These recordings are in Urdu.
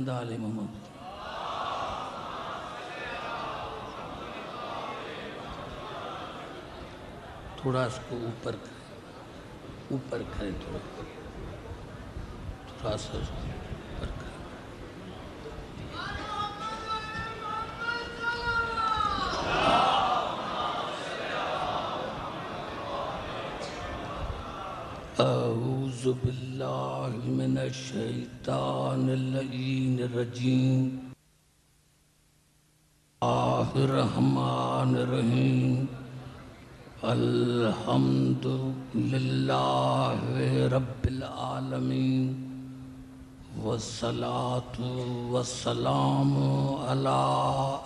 محمد آل محمد. تھوڑا اس کو اوپر کریں تھوڑا سا اس کو اوپر کریں. اعوذ باللہ من الشیطان اللعین الرجیم. اللہ الرحمن الرحیم. الحمد للہ رب العالمین والصلاة والسلام علی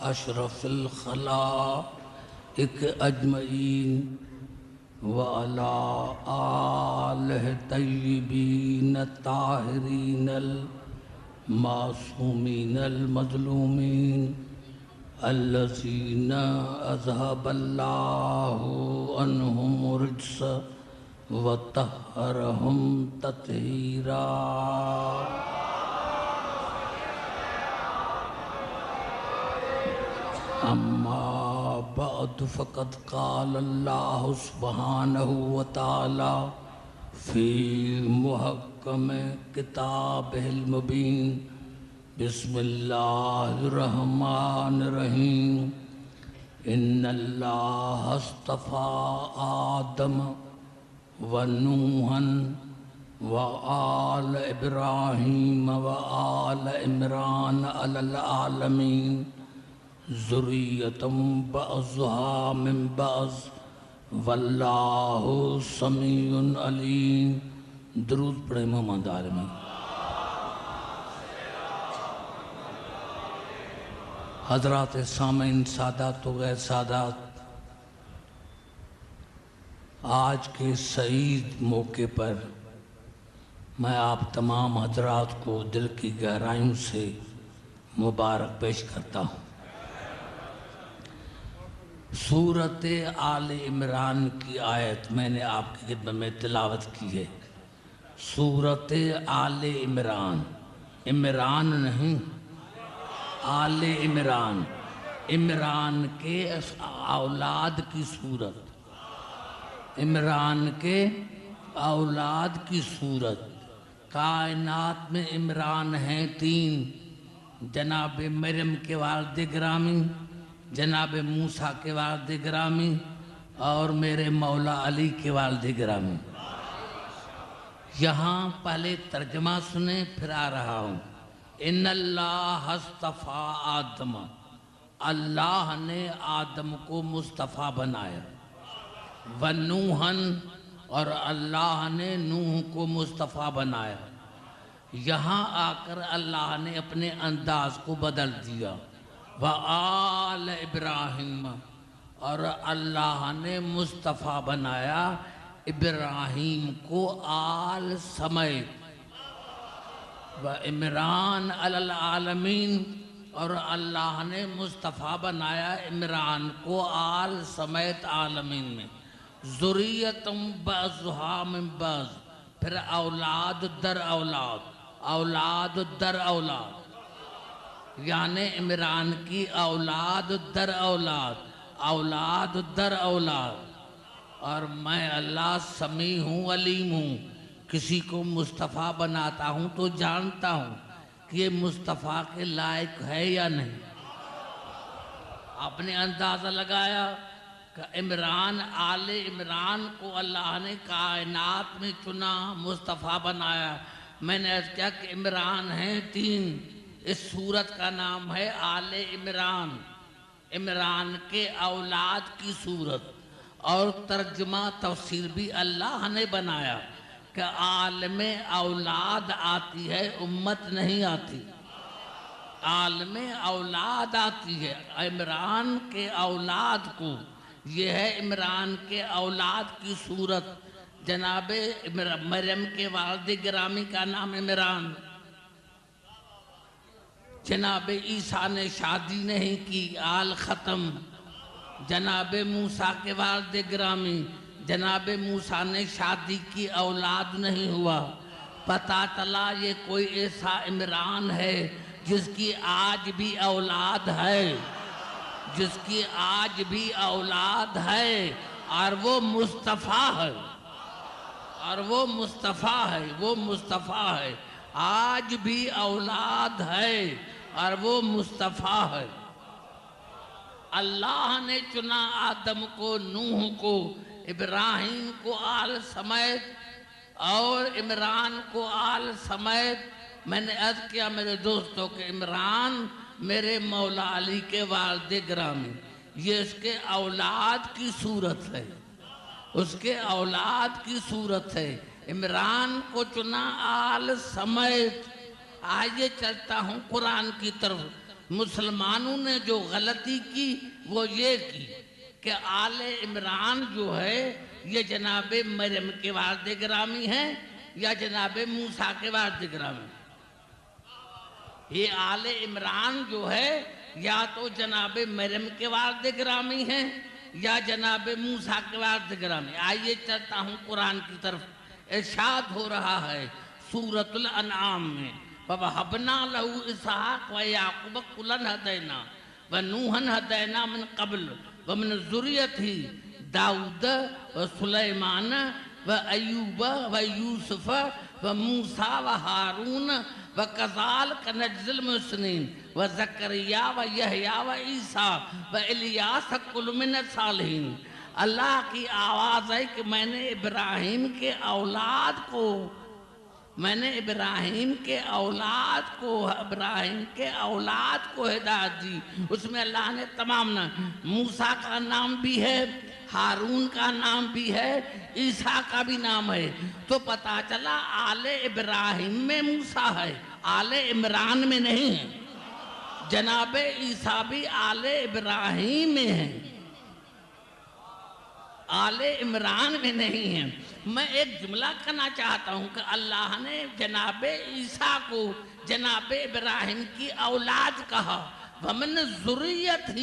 اشرف الخلائق اجمعین وعلى آلہ طیبین الطاہرین المعصومین المظلومین الذین اذهب اللہ عنہم الرجس وطہرہم تطہیرا. اما بعد فقد قال اللہ سبحانہ وتعالی فی محکم کتابہ المبین. بسم اللہ الرحمن الرحیم. ان اللہ اصطفى آدم ونوحا وآل ابراہیم وآل عمران علی العالمین ذریۃ بعضها من بعض واللہ سمیع علیم. درود پڑھیں محمد آل محمد. حضرات سامعین، سادات و غیر سادات، آج کے سعید موقع پر میں آپ تمام حضرات کو دل کی گہرائیوں سے مبارک پیش کرتا ہوں. سورۃ آل عمران کی آیت میں نے آپ کی خدمت میں تلاوت کی ہے. سورۃ آل عمران، عمران نہیں، آل عمران، عمران کے اولاد کی صورت، عمران کے اولاد کی صورت. کائنات میں عمران ہیں 3، جناب مریم کے والد گرامی، جناب موسیٰ کے والد گرامی، اور میرے مولا علی کے والد گرامی. یہاں پہلے ترجمہ سنیں پھر آ رہا ہوں. ان اللہ اصطفى آدم، اللہ نے آدم کو مصطفیٰ بنایا. ونوحاً، اور اللہ نے نوح کو مصطفیٰ بنایا. یہاں آ کر اللہ نے اپنے انداز کو بدل دیا. وآل ابراہیم، اور اللہ نے مصطفیٰ بنایا ابراہیم کو آل سمیت. وعمران علی العالمین، اور اللہ نے مصطفیٰ بنایا عمران کو آل سمیت عالمین میں. ذریۃ بعضها من بعض، پھر اولاد در اولاد، اولاد در اولاد، یعنی عمران کی اولاد در اولاد، اولاد در اولاد. اور میں اللہ سمیع ہوں، علیم ہوں. کسی کو مصطفیٰ بناتا ہوں تو جانتا ہوں کہ یہ مصطفیٰ کے لائق ہے یا نہیں. آپ نے اندازہ لگایا کہ عمران، آل عمران کو اللہ نے کائنات میں چنا، مصطفیٰ بنایا. میں نے عرض کیا کہ عمران ہیں 3، اس سورت کا نام ہے آل عمران، عمران کے اولاد کی سورت. اور ترجمہ تفسیر بھی اللہ نے بنایا کہ عالم اولاد آتی ہے، امت نہیں آتی. عالم اولاد آتی ہے، عمران کے اولاد کو. یہ ہے عمران کے اولاد کی صورت. جناب مریم کے والد گرامی کا نام عمران. جناب عیسیٰ نے شادی نہیں کی، آل ختم. جناب موسیٰ کے والد گرامی، جناب موسیٰ نے شادی کی، اولاد نہیں ہوا. پتہ چلا یہ کوئی ایسا عمران ہے جس کی آج بھی اولاد ہے، جس کی آج بھی اولاد ہے، اور وہ مصطفیٰ ہے، اور وہ مصطفیٰ ہے، وہ مصطفیٰ ہے، آج بھی اولاد ہے اور وہ مصطفیٰ ہے۔ اللہ نے چنا آدم کو، نوح کو، ابراہیم کو آل سمیت اور عمران کو آل سمیت۔ میں نے عرض کیا میرے دوستوں کہ عمران میرے مولا علی کے والد گرامی، یہ اس کے اولاد کی صورت ہے، اس کے اولاد کی صورت ہے۔ عمران کو چنا آل سمیت۔ آئیے چلتا ہوں قرآن کی طرف۔ مسلمانوں نے جو غلطی کی وہ یہ کی کہ آل عمران جو ہے یہ جناب مریم کے والد گرامی ہیں یا جناب موسیٰ کے والد گرامی؟ یہ آل عمران جو ہے یا تو جناب مریم کے والد گرامی ہیں یا جناب موسیٰ کے والد گرامی۔ آئیے چلتا ہوں قرآن کی طرف۔ ارشاد ہو رہا ہے سورۃ الانعام میں، وَوَهَبْنَا لَهُ إِسْحَاقَ وَيَعْقُوبَ كُلًّا هَدَيْنَا وَنُوحًا هَدَيْنَا مِن قَبْلُ وَمِن ذُرِّيَّتِهِ داؤد وسليمان وأيوب ويوسف وموسى وهارون وكذلك نجزي المحسنين وزكريا ويحيى وعيسى وإلياس كل من الصالحين۔ اللہ کی آواز ہے کہ میں نے ابراہیم کے اولاد کو ہدایت دی۔ اس میں اللہ نے تمام نام، موسیٰ کا نام بھی ہے، ہارون کا نام بھی ہے، عیسیٰ کا بھی نام ہے۔ تو پتا چلا آل ابراہیم میں موسیٰ ہے، آل عمران میں نہیں ہے۔ جناب عیسیٰ بھی آل ابراہیم میں ہے، آل عمران میں نہیں ہے۔ میں ایک جملہ کہنا چاہتا ہوں کہ اللہ نے جناب عیسیٰ کو جناب ابراہیم کی اولاد کہا، وَمِن ذُرِّيَّتِهِ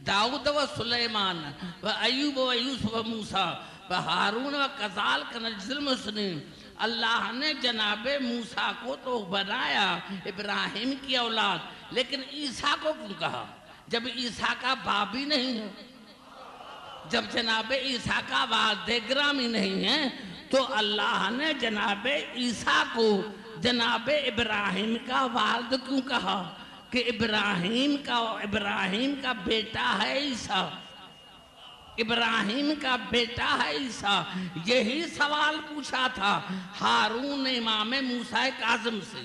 داؤد و سلیمان و ایوب و یوسف و موسیٰ و ہارون و کذالک نجزی المحسنین۔ اللہ نے جناب موسیٰ کو تو بنایا ابراہیم کی اولاد، لیکن عیسیٰ کو کیوں کہا جب عیسیٰ کا باپ ہی نہیں ہے؟ جب جناب عیسیٰ کا والد گرامی نہیں ہے تو اللہ نے جناب عیسیٰ کو جناب ابراہیم کا والد کیوں کہا کہ ابراہیم کا بیٹا ہے عیسیٰ، ابراہیم کا بیٹا ہے عیسیٰ۔ یہی سوال پوچھا تھا ہارون نے امام موسیٰ کاظم سے،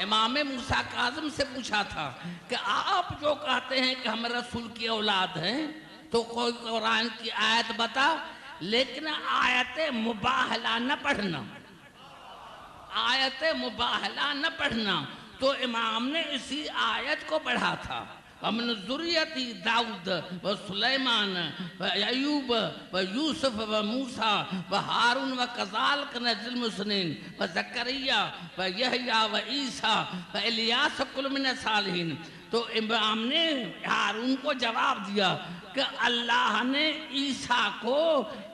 امام موسیٰ کاظم سے پوچھا تھا کہ آپ جو کہتے ہیں کہ ہم رسول کی اولاد ہیں تو کوئی قرآن کی آیت بتا، لیکن آیت مباہلہ نہ پڑھنا، آیت مباہلہ نہ پڑھنا۔ تو امام نے اسی آیت کو پڑھا تھا، وَمِن ذُرِّيَّتِهِ داؤد و سلیمان و ایوب و یوسف و موسیٰ و ہارون و کذالک نجزی المحسنین و زکریا و یحییٰ و عیسیٰ و الیاس کل من الصالحین۔ تو امام نے ہارون کو جواب دیا کہ اللہ نے عیسیٰ کو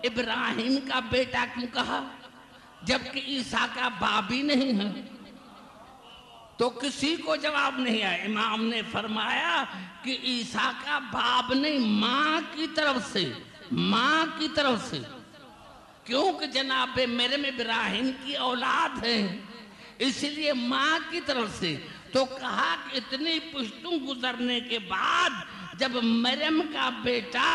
ابراہیم کا بیٹا کیوں کہا جبکہ عیسیٰ کا باپ ہی نہیں ہے؟ تو کسی کو جواب نہیں آیا۔ امام نے فرمایا کہ عیسیٰ کا باپ نہیں، ماں کی طرف سے، کیونکہ جناب مریم ابراہیم کی اولاد ہیں، اس لیے ماں کی طرف سے۔ تو کہا کہ اتنی پشتوں گزرنے کے بعد جب مریم کا بیٹا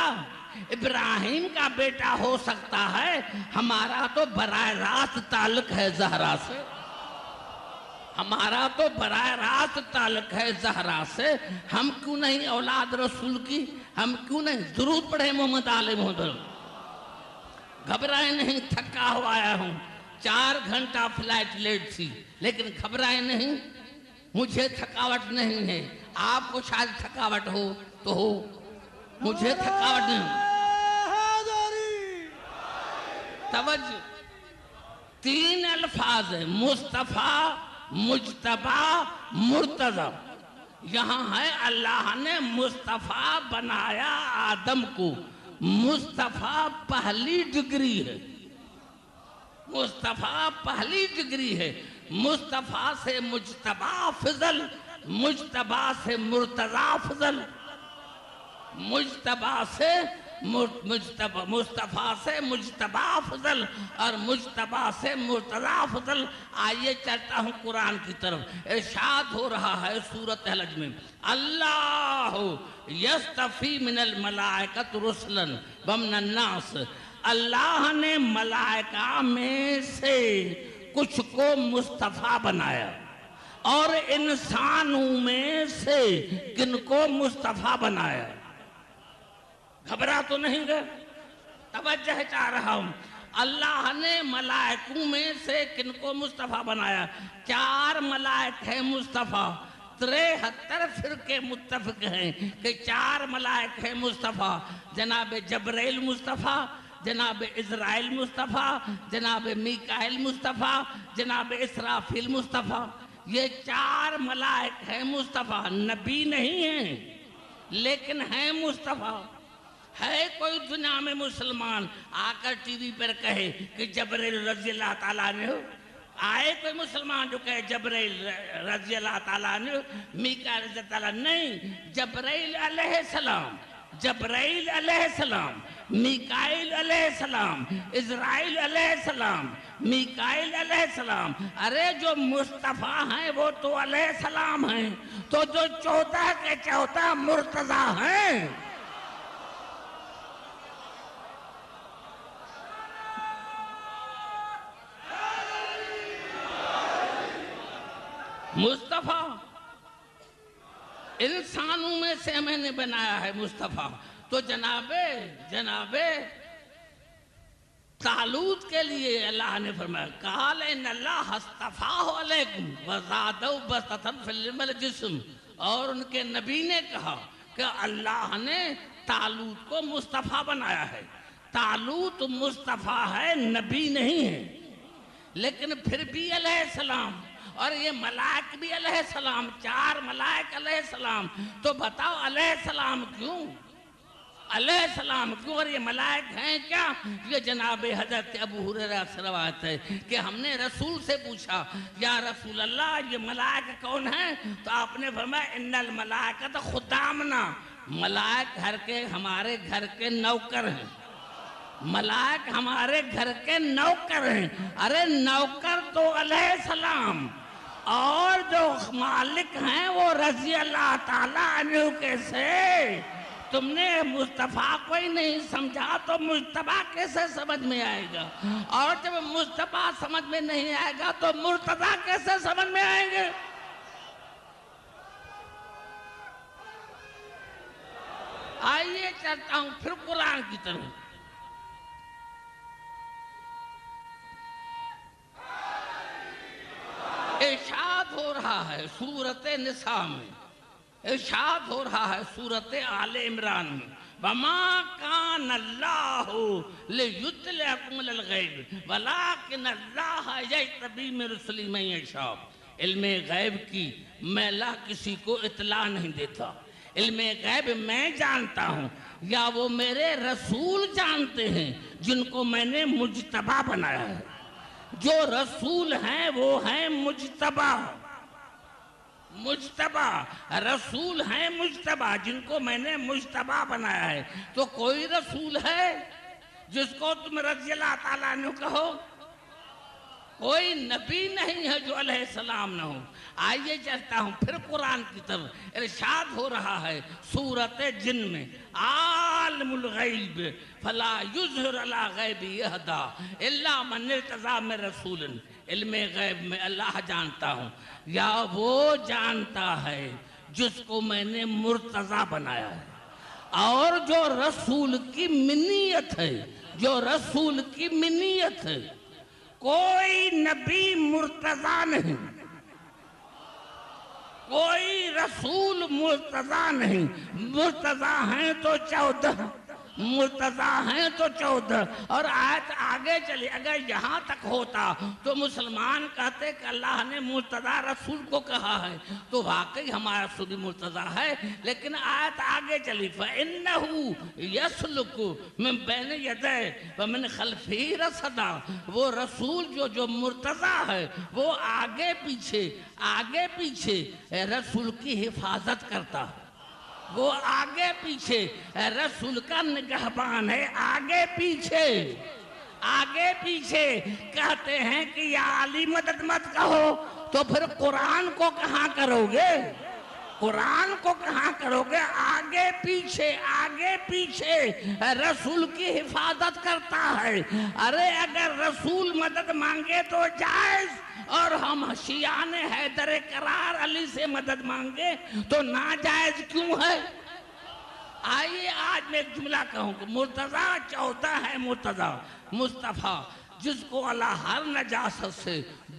ابراہیم کا بیٹا ہو سکتا ہے، ہمارا تو براہ راست تعلق ہے زہرا سے، ہمارا تو براہ راست تعلق ہے زہرا سے۔ ہم کیوں نہیں اولاد رسول کی؟ ہم کیوں نہیں درود پڑھیں محمد آل محمد؟ گھبرائے نہیں، تھکا ہوا آیا ہوں، 4 گھنٹہ فلائٹ لیٹ تھی، لیکن گھبرائے نہیں، مجھے تھکاوٹ نہیں ہے۔ آپ کو شاید تھکاوٹ ہو تو ہو، مجھے تھکاوٹ نہیں۔ توجہ، 3 الفاظ ہیں، مصطفیٰ، مجتبیٰ، مرتضی۔ یہاں ہے اللہ نے مصطفیٰ بنایا آدم کو، مصطفیٰ پہلی ڈگری ہے، مصطفیٰ پہلی ڈگری ہے۔ مصطفیٰ سے مجتبیٰ فضل مجتبی سے مرتضی افضل، مجتبی سے مصطفیٰ سے مجتبی افضل اور مجتبی سے مرتضی افضل۔ آئیے چلتا ہوں قرآن کی طرف۔ ارشاد ہو رہا ہے سورۃ حج میں، اللہ یستفی من الملائکۃ رسلا ومن الناس، اللہ نے ملائکہ میں سے کچھ کو مصطفیٰ بنایا اور انسانوں میں سے کن کو مصطفیٰ بنایا۔ گھبرا تو نہیں گئے؟ توجہ چاہ رہا ہوں۔ اللہ نے ملائکوں میں سے کن کو مصطفیٰ بنایا؟ 4 ملائک ہیں مصطفیٰ، 73 فرقے متفق ہیں کہ 4 ملائک ہیں مصطفیٰ، جناب جبرائیل مصطفیٰ، جناب اسرائیل مصطفیٰ، جناب میکائیل مصطفیٰ، جناب اسرافیل مصطفیٰ۔ یہ 4 ملائک ہیں مصطفیٰ، نبی نہیں ہیں لیکن ہیں مصطفیٰ۔ ہے کوئی دنیا میں مسلمان آ کر ٹی وی پر کہے کہ جبرائیل رضی اللہ تعالیٰ عنہ، آئے کوئی مسلمان جو کہے جبرائیل رضی اللہ تعالیٰ عنہ، میکائیل رضی اللہ تعالیٰ؟ نہیں، جبرائیل علیہ السلام، جبرائیل علیہ السلام، میکائیل علیہ السلام، اسرائیل علیہ السلام، میکائیل علیہ السلام۔ ارے جو مصطفیٰ ہیں وہ تو علیہ السلام ہیں، تو جو 14 کے 14 مرتضیٰ ہیں۔ مصطفیٰ انسانوں میں سے میں نے بنایا ہے مصطفیٰ۔ تو جناب طالوت کے لیے اللہ نے فرمایا قال ان اللہ اصطفاہ علیکم وزادہ بسطۃ فی العلم والجسم، اور ان کے نبی نے کہا کہ اللہ نے طالوت کو مصطفیٰ بنایا ہے۔ طالوت مصطفیٰ ہے، نبی نہیں ہے، لیکن پھر بھی علیہ السلام، اور یہ ملائک بھی علیہ السلام، 4 ملائک علیہ السلام۔ تو بتاؤ علیہ السلام کیوں؟ علیہ السلام کیوں؟ اور یہ ملائک ہیں کیا؟ یہ جناب حضرت ابو ہریرہ سے روایت ہے کہ ہم نے رسول سے پوچھا یا رسول اللہ یہ ملائک کون ہیں؟ تو آپ نے فرمایا ان الملائکۃ خدامنا، ملائک ہمارے گھر کے نوکر ہیں، ملائک ہمارے گھر کے نوکر ہیں۔ ارے نوکر تو علیہ السلام، اور جو مالک ہیں وہ رضی اللہ تعالیٰ عنہ کے سے۔ تم نے مصطفیٰ کو ہی نہیں سمجھا تو مجتبی کیسے سمجھ میں آئے گا؟ اور جب مجتبی سمجھ میں نہیں آئے گا تو مرتضیٰ کیسے سمجھ میں آئیں گے؟ آئیے چلتا ہوں پھر قرآن کی طرف۔ ارشاد ہو رہا ہے سورۃ نساء میں، ارشاد ہو رہا ہے سورۃ آل عمران میں، وَمَا كَانَ اللَّهُ لِيُطْلِعَكُمْ عَلَى الْغَيْبِ وَلَكِنَّ اللَّهَ يَجْتَبِي مِن رُّسُلِهِ مَن يَشَاءُ۔ علم غیب کی میں اللہ کسی کو اطلاع نہیں دیتا، علم غیب میں جانتا ہوں یا وہ میرے رسول جانتے ہیں جن کو میں نے مجتبی بنایا ہے۔ جو رسول ہیں وہ ہیں مجتبی، مجتبی رسول ہیں مجتبی، جن کو میں نے مجتبی بنایا ہے۔ تو کوئی رسول ہے جس کو تم رضی اللہ تعالیٰ عنہ کہو؟ کوئی نبی نہیں ہے جو علیہ السلام نہ ہو۔ آئیے چلتا ہوں پھر قرآن کی طرف۔ ارشاد ہو رہا ہے سورۃ جن میں، عالم الغیب فلا یظہر علی غیبہ احدا الا من ارتضی من رسول۔ علم غیب میں اللہ جانتا ہوں یا وہ جانتا ہے جس کو میں نے مرتضی بنایا ہے، اور جو رسول کی منیت ہے، جو رسول کی منیت ہے۔ کوئی نبی مرتضی نہیں، کوئی رسول مرتضی نہیں۔ مرتضی ہیں تو 14، مرتضیٰ ہیں تو 14. اور آیت آگے چلی، اگر یہاں تک ہوتا تو مسلمان کہتے کہ اللہ نے مرتضیٰ رسول کو کہا ہے تو واقعی ہمارا رسول مرتضیٰ ہے. لیکن آیت آگے چلی فَإِنَّهُ يَسْلُكُ مِن بَيْنِ يَدَيْهِ وَمِن خَلْفِهِ رَصَدًا. وہ رسول جو مرتضیٰ ہے وہ آگے پیچھے رسول کی حفاظت کرتا ہے. وہ آگے پیچھے رسول کا نگہبان ہے. آگے پیچھے کہتے ہیں کہ یا علی مدد مت کہو تو پھر قرآن کو کہاں کرو گے؟ آگے پیچھے رسول کی حفاظت کرتا ہے. ارے اگر رسول مدد مانگے تو جائز، اور ہم شیعان حیدر کرار علی سے مدد مانگے تو ناجائز کیوں ہے؟ آئیے آج میں ایک جملہ کہوں کہ مرتضیٰ 14 ہے. مرتضیٰ مصطفیٰ جس کو اللہ ہر نجاست سے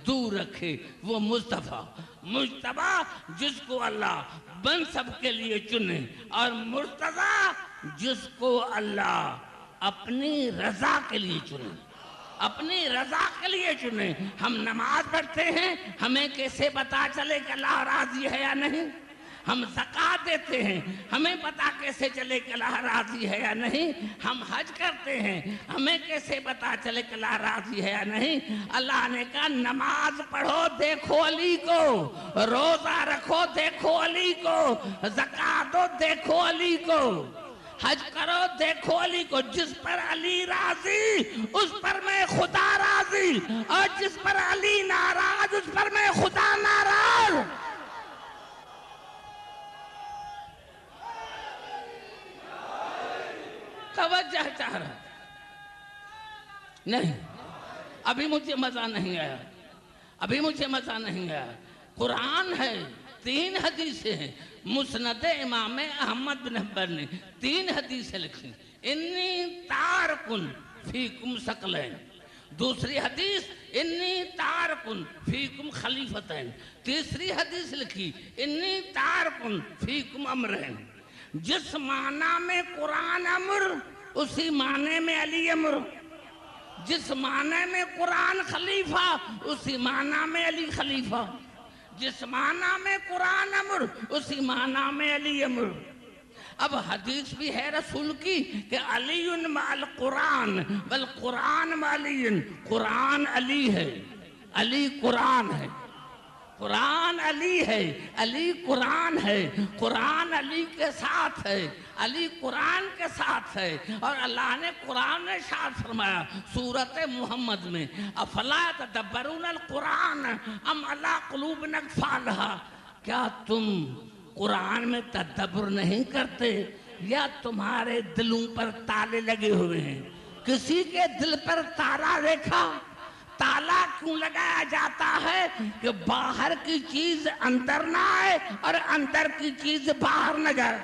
دور رکھے وہ مصطفیٰ. مجتبیٰ جس کو اللہ منصب کے لیے چنے، اور مرتضیٰ جس کو اللہ اپنی رضا کے لیے چنے. ہم نماز پڑھتے ہیں، ہمیں کیسے پتا چلے کہ اللہ راضی ہے یا نہیں؟ ہم زکوٰۃ دیتے ہیں، ہمیں پتا کیسے چلے کہ اللہ راضی ہے یا نہیں؟ ہم حج کرتے ہیں، ہمیں کیسے پتا چلے کہ اللہ راضی ہے یا نہیں؟ اللہ نے کہا نماز پڑھو دیکھو علی کو، روزہ رکھو دیکھو علی کو، زکوٰۃ دو دیکھو علی کو، حج کرو دیکھو علی کو. جس پر علی راضی اس پر میں خدا راضی، اور جس پر علی ناراض اس پر میں خدا ناراض. توجہ چاہ رہا نہیں، ابھی مجھے مزہ نہیں آیا. قرآن ہے، 3 حدیثیں ہیں. مسند امام احمد بن حنبل نے 3 حدیثیں لکھی. انی تارکن فیکم ثقلین. دوسری حدیث انی تارکن فیکم خلیفتین. تیسری حدیث لکھی انی تارکن فیکم امرین. جس معنی میں قرآن امر اسی معنی میں علی امر، جس معنی میں قرآن خلیفہ اسی معنی میں علی خلیفہ، جس معنی میں قرآن امر اسی معنی میں علی امر. اب حدیث بھی ہے رسول کی کہ علی مع القرآن بل قرآن مع علی. قرآن علی ہے، علی قرآن ہے. قرآن علی ہے، علی قرآن ہے. قرآن علی کے ساتھ ہے، علی قرآن کے ساتھ ہے. اور اللہ نے قرآن نے ارشاد فرمایا سورۃ محمد میں افلا تدبرون القرآن ام علی قلوب اقفالها. کیا تم قرآن میں تدبر نہیں کرتے یا تمہارے دلوں پر تالے لگے ہوئے ہیں؟ کسی کے دل پر تالا دیکھا؟ تالا کیوں لگایا جاتا ہے؟ کہ باہر کی چیز اندر نہ آئے اور اندر کی چیز باہر نہ جائے.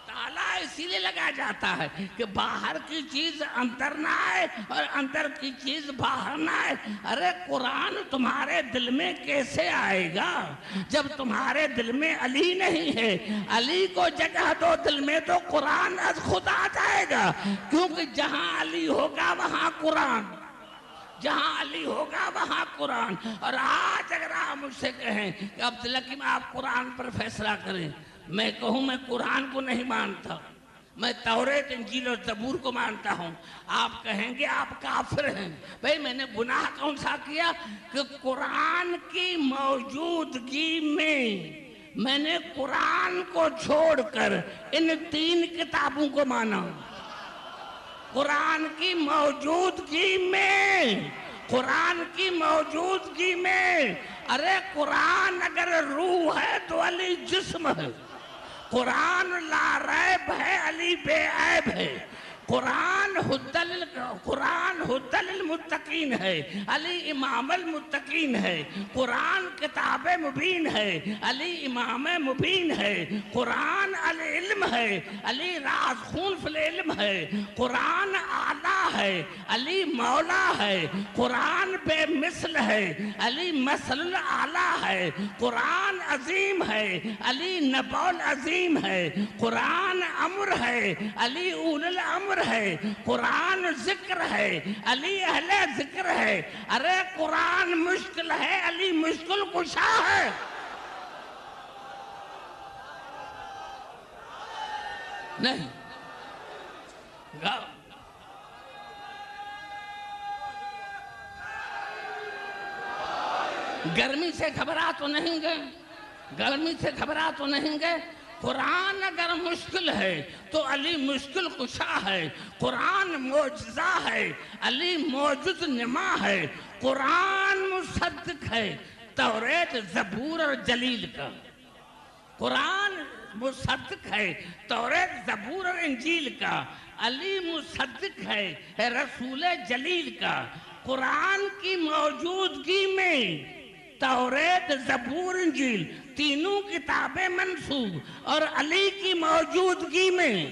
تالا اسی لیے لگایا جاتا ہے کہ باہر کی چیز اندر نہ آئے اور اندر کی چیز باہر نہ آئے. ارے قرآن تمہارے دل میں کیسے آئے گا جب تمہارے دل میں علی نہیں ہے؟ علی کو جگہ دو دل میں تو قرآن از خود آ جائے گا. کیونکہ جہاں علی ہوگا وہاں قرآن، جہاں علی ہوگا وہاں قرآن. اور آج اگر آپ مجھ سے کہیں کہ عبدالحکیم آپ قرآن پر فیصلہ کریں، میں کہوں میں قرآن کو نہیں مانتا، میں توریت انجیل اور زبور کو مانتا ہوں، آپ کہیں گے آپ کافر ہیں. بھئی میں نے گناہ کون سا کیا کہ قرآن کی موجودگی میں نے قرآن کو چھوڑ کر ان 3 کتابوں کو مانا. قرآن کی موجودگی میں ارے قرآن اگر روح ہے تو علی جسم ہے. قرآن لا ریب ہے، علی بے عیب ہے. قرآن قرآن ہدی للمتقین ہے، علی امام المتقین ہے، قرآن کتاب مبین ہے، علی امام مبین ہے، قرآن العلم ہے، علی راسخون فی العلم ہے، قرآن اعلیٰ ہے، علی مولا ہے، قرآن بے مثل ہے، علی مثل الاعلیٰ ہے، قرآن عظیم ہے، علی نبع العظیم ہے، قرآن امر ہے، علی اول الامر ہے، قرآن ذکر ہے، علی اہل ذکر ہے، ارے قرآن مشکل ہے، علی مشکل کشا ہے۔ نہیں گرمی سے گھبرا تو نہیں گئے، گرمی سے گھبرا تو نہیں گئے۔ قرآن اگر مشکل ہے تو علی مشکل کشا ہے، قرآن معجزہ ہے، علی معجز نما ہے، قرآن مصدق ہے توریت زبور اور جلیل کا، قرآن مصدق ہے توریت زبور اور انجیل کا، علی مصدق ہے رسول جلیل کا، قرآن کی موجودگی میں توریت زبور انجیل تینوں کتابیں منسوب، اور علی کی موجودگی میں،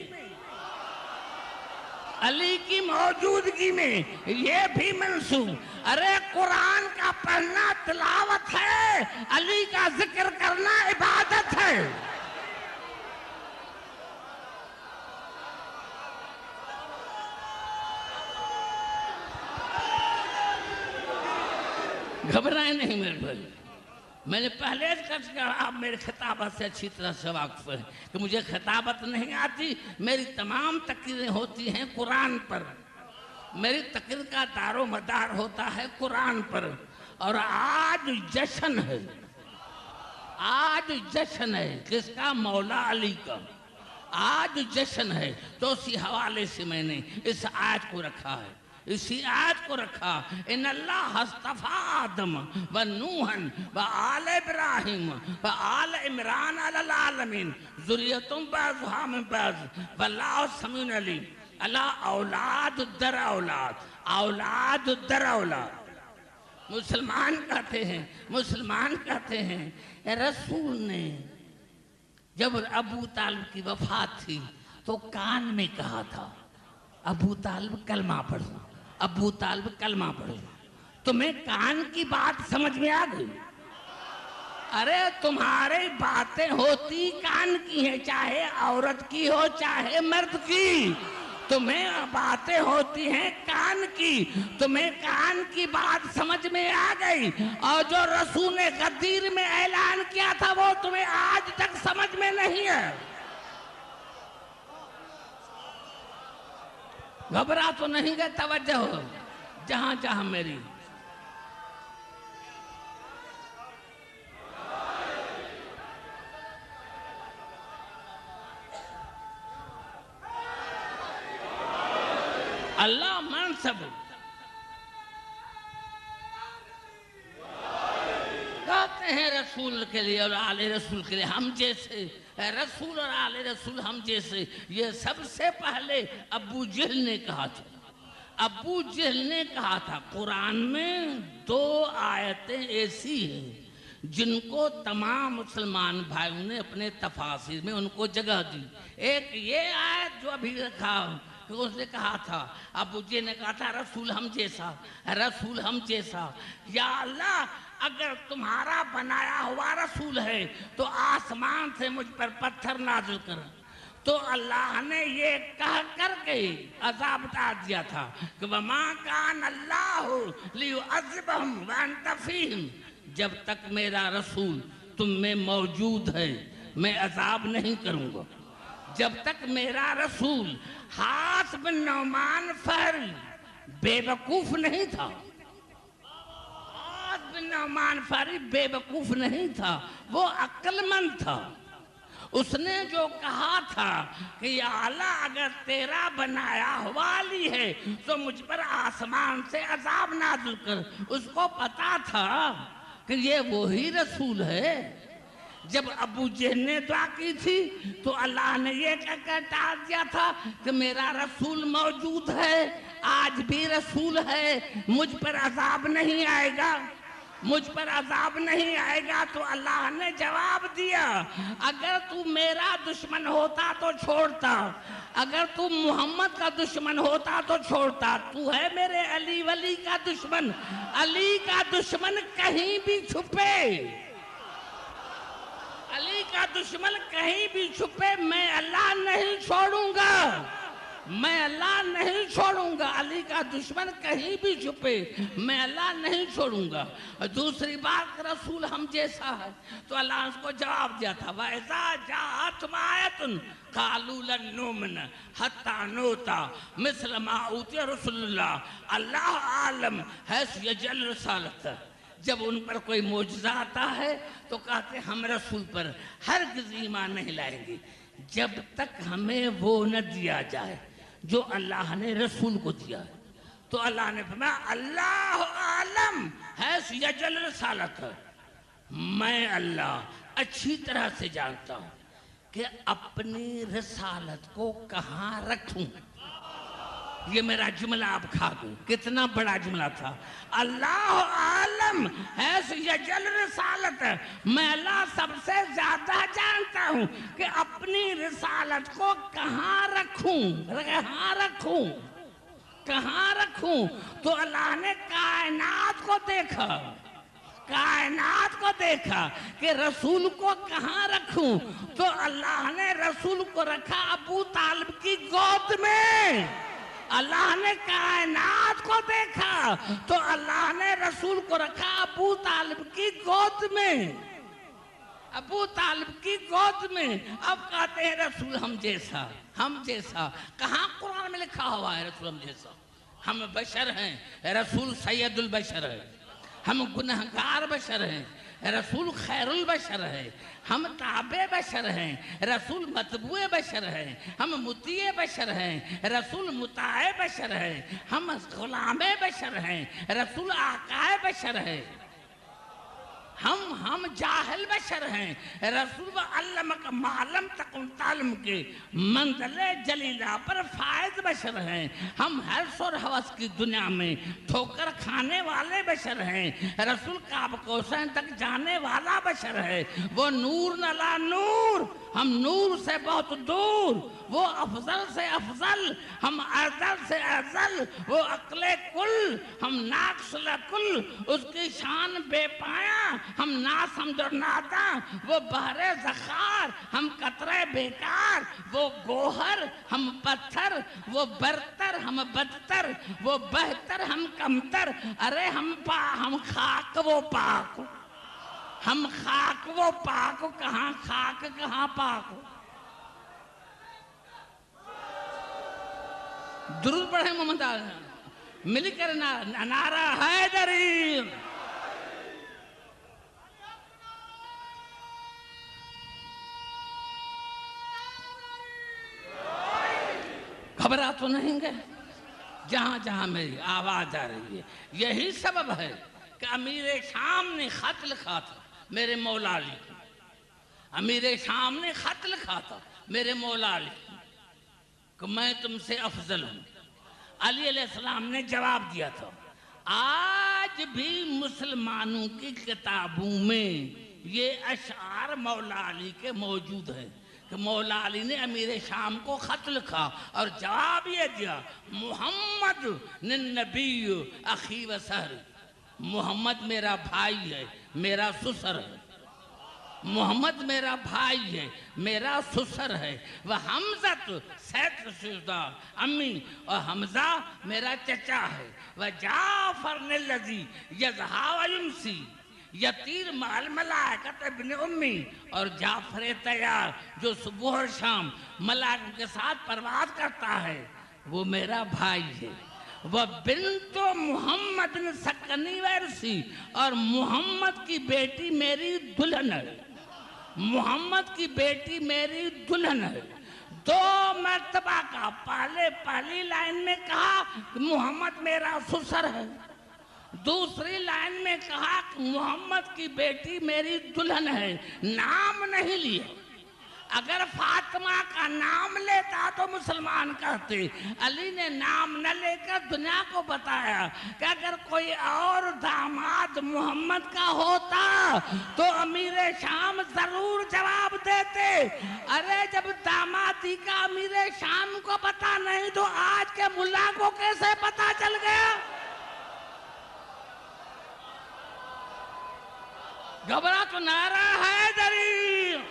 علی کی موجودگی میں یہ بھی منسوب۔ ارے قرآن کا پڑھنا تلاوت ہے، علی کا ذکر کرنا عبادت ہے۔ گھبرائیں نہیں میرے بھائی، میں نے پہلے کہا آپ میرے خطابت سے اچھی طرح سے واقف ہیں کہ مجھے خطابت نہیں آتی، میری تمام تقریریں ہوتی ہیں قرآن پر، میری تقریر کا دار و مدار ہوتا ہے قرآن پر، اور آج جشن ہے، آج جشن ہے کس کا؟ مولا علی کا، آج جشن ہے، تو اسی حوالے سے میں نے اس آیت کو رکھا ہے، اسی آیت کو رکھا، ان اللہ اصطفیٰ آدم و نوحن و آل ابراہیم و آل عمران علی العالمین ذریتم بعضها من بعض واللہ سمیع علیم، اللہ اولاد در اولاد، اولاد در اولاد۔ مسلمان کہتے ہیں رسول نے جب ابو طالب کی وفات تھی تو کان میں کہا تھا ابو طالب کلمہ پڑھو، ابو طالب کلمہ پڑھو، تمہیں کان کی بات سمجھ میں آ گئی؟ ارے تمہاری باتیں ہوتی کان کی ہیں، چاہے عورت کی ہو چاہے مرد کی، تمہیں باتیں ہوتی ہیں کان کی، تمہیں کان کی بات سمجھ میں آ گئی، اور جو رسول نے غدیر میں اعلان کیا تھا وہ تمہیں آج تک سمجھ میں نہیں ہے۔ گھبرا تو نہیں گئے، توجہ ہو جہاں جہاں میری۔ اللہ منصب کہتے ہیں رسول کے لیے اور آل رسول کے لیے ہم جیسے، رسول اور آل رسول ہم جیسے، یہ سب سے پہلے ابو جہل نے کہا تھا، ابو جہل نے کہا تھا۔ قرآن میں 2 آیتیں ایسی ہیں جن کو تمام مسلمان بھائیوں نے اپنے تفاسیر میں ان کو جگہ دی۔ ایک یہ آیت جو ابھی رکھا کہ اس نے کہا تھا، ابو جہل نے کہا تھا رسول ہم جیسا، رسول ہم جیسا، یا اللہ اگر تمہارا بنایا ہوا رسول ہے تو آسمان سے مجھ پر پتھر نازل کر۔ تو اللہ نے یہ کہہ کر کے عذاب ڈال دیا تھا کہ وَمَا كَانَ اللَّهُ لِيُعَذِّبَهُمْ وَأَنْتَ فِيهِمْ، جب تک میرا رسول تم میں موجود ہے میں عذاب نہیں کروں گا۔ جب تک میرا رسول حارث بن نعمان فہری بے وقوف نہیں تھا، حارث بن نعمان فہری بے وقوف نہیں تھا، وہ عقل مند تھا۔ اس نے جو کہا تھا کہ یا اللہ اگر تیرا بنایا ہوا علی ہے تو مجھ پر آسمان سے عذاب نازل کر، اس کو پتا تھا کہ یہ وہی رسول ہے جب ابو جہل نے دعا کی تھی تو اللہ نے یہ کہہ کر ٹال دیا تھا کہ میرا رسول موجود ہے، آج بھی رسول ہے، مجھ پر عذاب نہیں آئے گا، مجھ پر عذاب نہیں آئے گا۔ تو اللہ نے جواب دیا، اگر تو میرا دشمن ہوتا تو چھوڑتا، اگر تو محمد کا دشمن ہوتا تو چھوڑتا، تو ہے میرے علی ولی کا دشمن، علی کا دشمن کہیں بھی چھپے، علی کا دشمن کہیں بھی چھپے، میں اللہ نہیں چھوڑوں گا، میں اللہ نہیں چھوڑوں گا، علی کا دشمن کہیں بھی چھپے میں اللہ نہیں چھوڑوں گا۔ دوسری بات رسول ہم جیسا ہے، تو اللہ نے اس کو جواب دیا تھا، وَإِذَا جَاءَتْهُمْ آیَةٌ قَالُوا لَن نُؤْمِنَ حَتَّىٰ نُؤْتَىٰ مِثْلَ مَا أُوتِیَ رُسُلُ اللَّهِ اللہ عالم حیث یجعل رسالتہ۔ جب ان پر کوئی معجزہ آتا ہے تو کہتے ہیں ہم رسول پر ہرگز ایمان نہیں لائیں گے جب تک ہمیں وہ نہ دیا جائے جو اللہ نے رسول کو دیا ہے۔ تو اللہ نے فرمایا اللہ عالم حیث یجعل رسالتہ، میں اللہ اچھی طرح سے جانتا ہوں کہ اپنی رسالت کو کہاں رکھوں۔ یہ میرا جملہ آپ کھا دوں، کتنا بڑا جملہ تھا، اللہ عالم حیث یجعل رسالت، میں اللہ سب سے زیادہ جانتا ہوں کہ اپنی رسالت کو کہاں رکھوں، کہاں رکھوں، کہاں رکھوں۔ تو اللہ نے کائنات کو دیکھا، کائنات کو دیکھا کہ رسول کو کہاں رکھوں، تو اللہ نے رسول کو رکھا ابو طالب کی گود میں۔ اللہ نے کائنات کو دیکھا تو اللہ نے رسول کو رکھا ابو طالب کی گود میں، ابو طالب کی گود میں۔ اب کہتے ہیں رسول ہم جیسا، ہم جیسا، کہاں قرآن میں لکھا ہوا ہے رسول ہم جیسا؟ ہم بشر ہیں، رسول سید البشر ہے، ہم گنہگار بشر ہیں، رسول خیر البشر ہے، ہم تابع بشر ہیں، رسول متبوع بشر ہیں، ہم مطیع بشر ہیں، رسول مطاع بشر ہے، ہم غلام بشر ہیں، رسول آقا بشر ہے، ہم جاہل بشر ہیں، رسول علمک معلم تکن تعلم کے منزل جلیلہ پر فائز بشر ہیں، ہم حرص اور حوث کی دنیا میں ٹھوکر کھانے والے بشر ہیں، رسول قاب قوسین تک جانے والا بشر ہے، وہ نور نلا نور، ہم نور سے بہت دور، وہ افضل سے افضل، ہم افضل سے افضل، وہ عقل کل، ہم ناقص لکل، اس کی شان بے پایا، ہم ناسمجھ اور ناداں، وہ بحر ذخار، ہم قطرہ بیکار، وہ گوہر، ہم پتھر، وہ برتر، ہم بدتر، وہ بہتر، ہم کمتر، ارے ہم خاک وہ پاک، ہم خاک وہ پاک، کہاں خاک کہاں پاک۔ درود پڑھیں محمد مل کر نعرہ حیدری۔ گھبرا تو نہیں گئے؟ جہاں جہاں میری آواز آ رہی ہے یہی سبب ہے کہ امیر شام نے خط لکھا تھا میرے مولا علی کو، امیر شام نے خط لکھا تھا میرے مولا علی کو کہ میں تم سے افضل ہوں۔ علی علیہ السلام نے جواب دیا تھا، آج بھی مسلمانوں کی کتابوں میں یہ اشعار مولا علی کے موجود ہیں کہ مولا علی نے امیر شام کو خط لکھا اور جواب یہ دیا، محمد نبی اخی و سہر، محمد میرا بھائی ہے، میرا سسر ہے، محمد میرا بھائی ہے، میرا سسر ہے، وہ حمزہ سید شہداء امی، اور حمزہ میرا چچا ہے، وہ جعفر الذی یضحی و یمسی یطیر مع الملائکۃ ابن امی، اور جعفر طیار جو صبح اور شام ملائکوں کے ساتھ پرواز کرتا ہے وہ میرا بھائی ہے، وہ بنت محمد سکنی ورسی، اور محمد کی بیٹی میری دلہن ہے، محمد کی بیٹی میری دلہن ہے۔ دو مرتبہ کا پہلی لائن میں کہا کہ محمد میرا سسر ہے، دوسری لائن میں کہا کہ محمد کی بیٹی میری دلہن ہے، نام نہیں لیا۔ اگر فاطمہ کا نام لیتا تو مسلمان کہتے، علی نے نام نہ لے کر دنیا کو بتایا کہ اگر کوئی اور داماد محمد کا ہوتا تو امیر شام ضرور جواب دیتے۔ ارے جب دامادی کا امیر شام کو پتا نہیں تو آج کے ملا کو کیسے پتا چل گیا؟ گھبرا تو نعرہ حیدری۔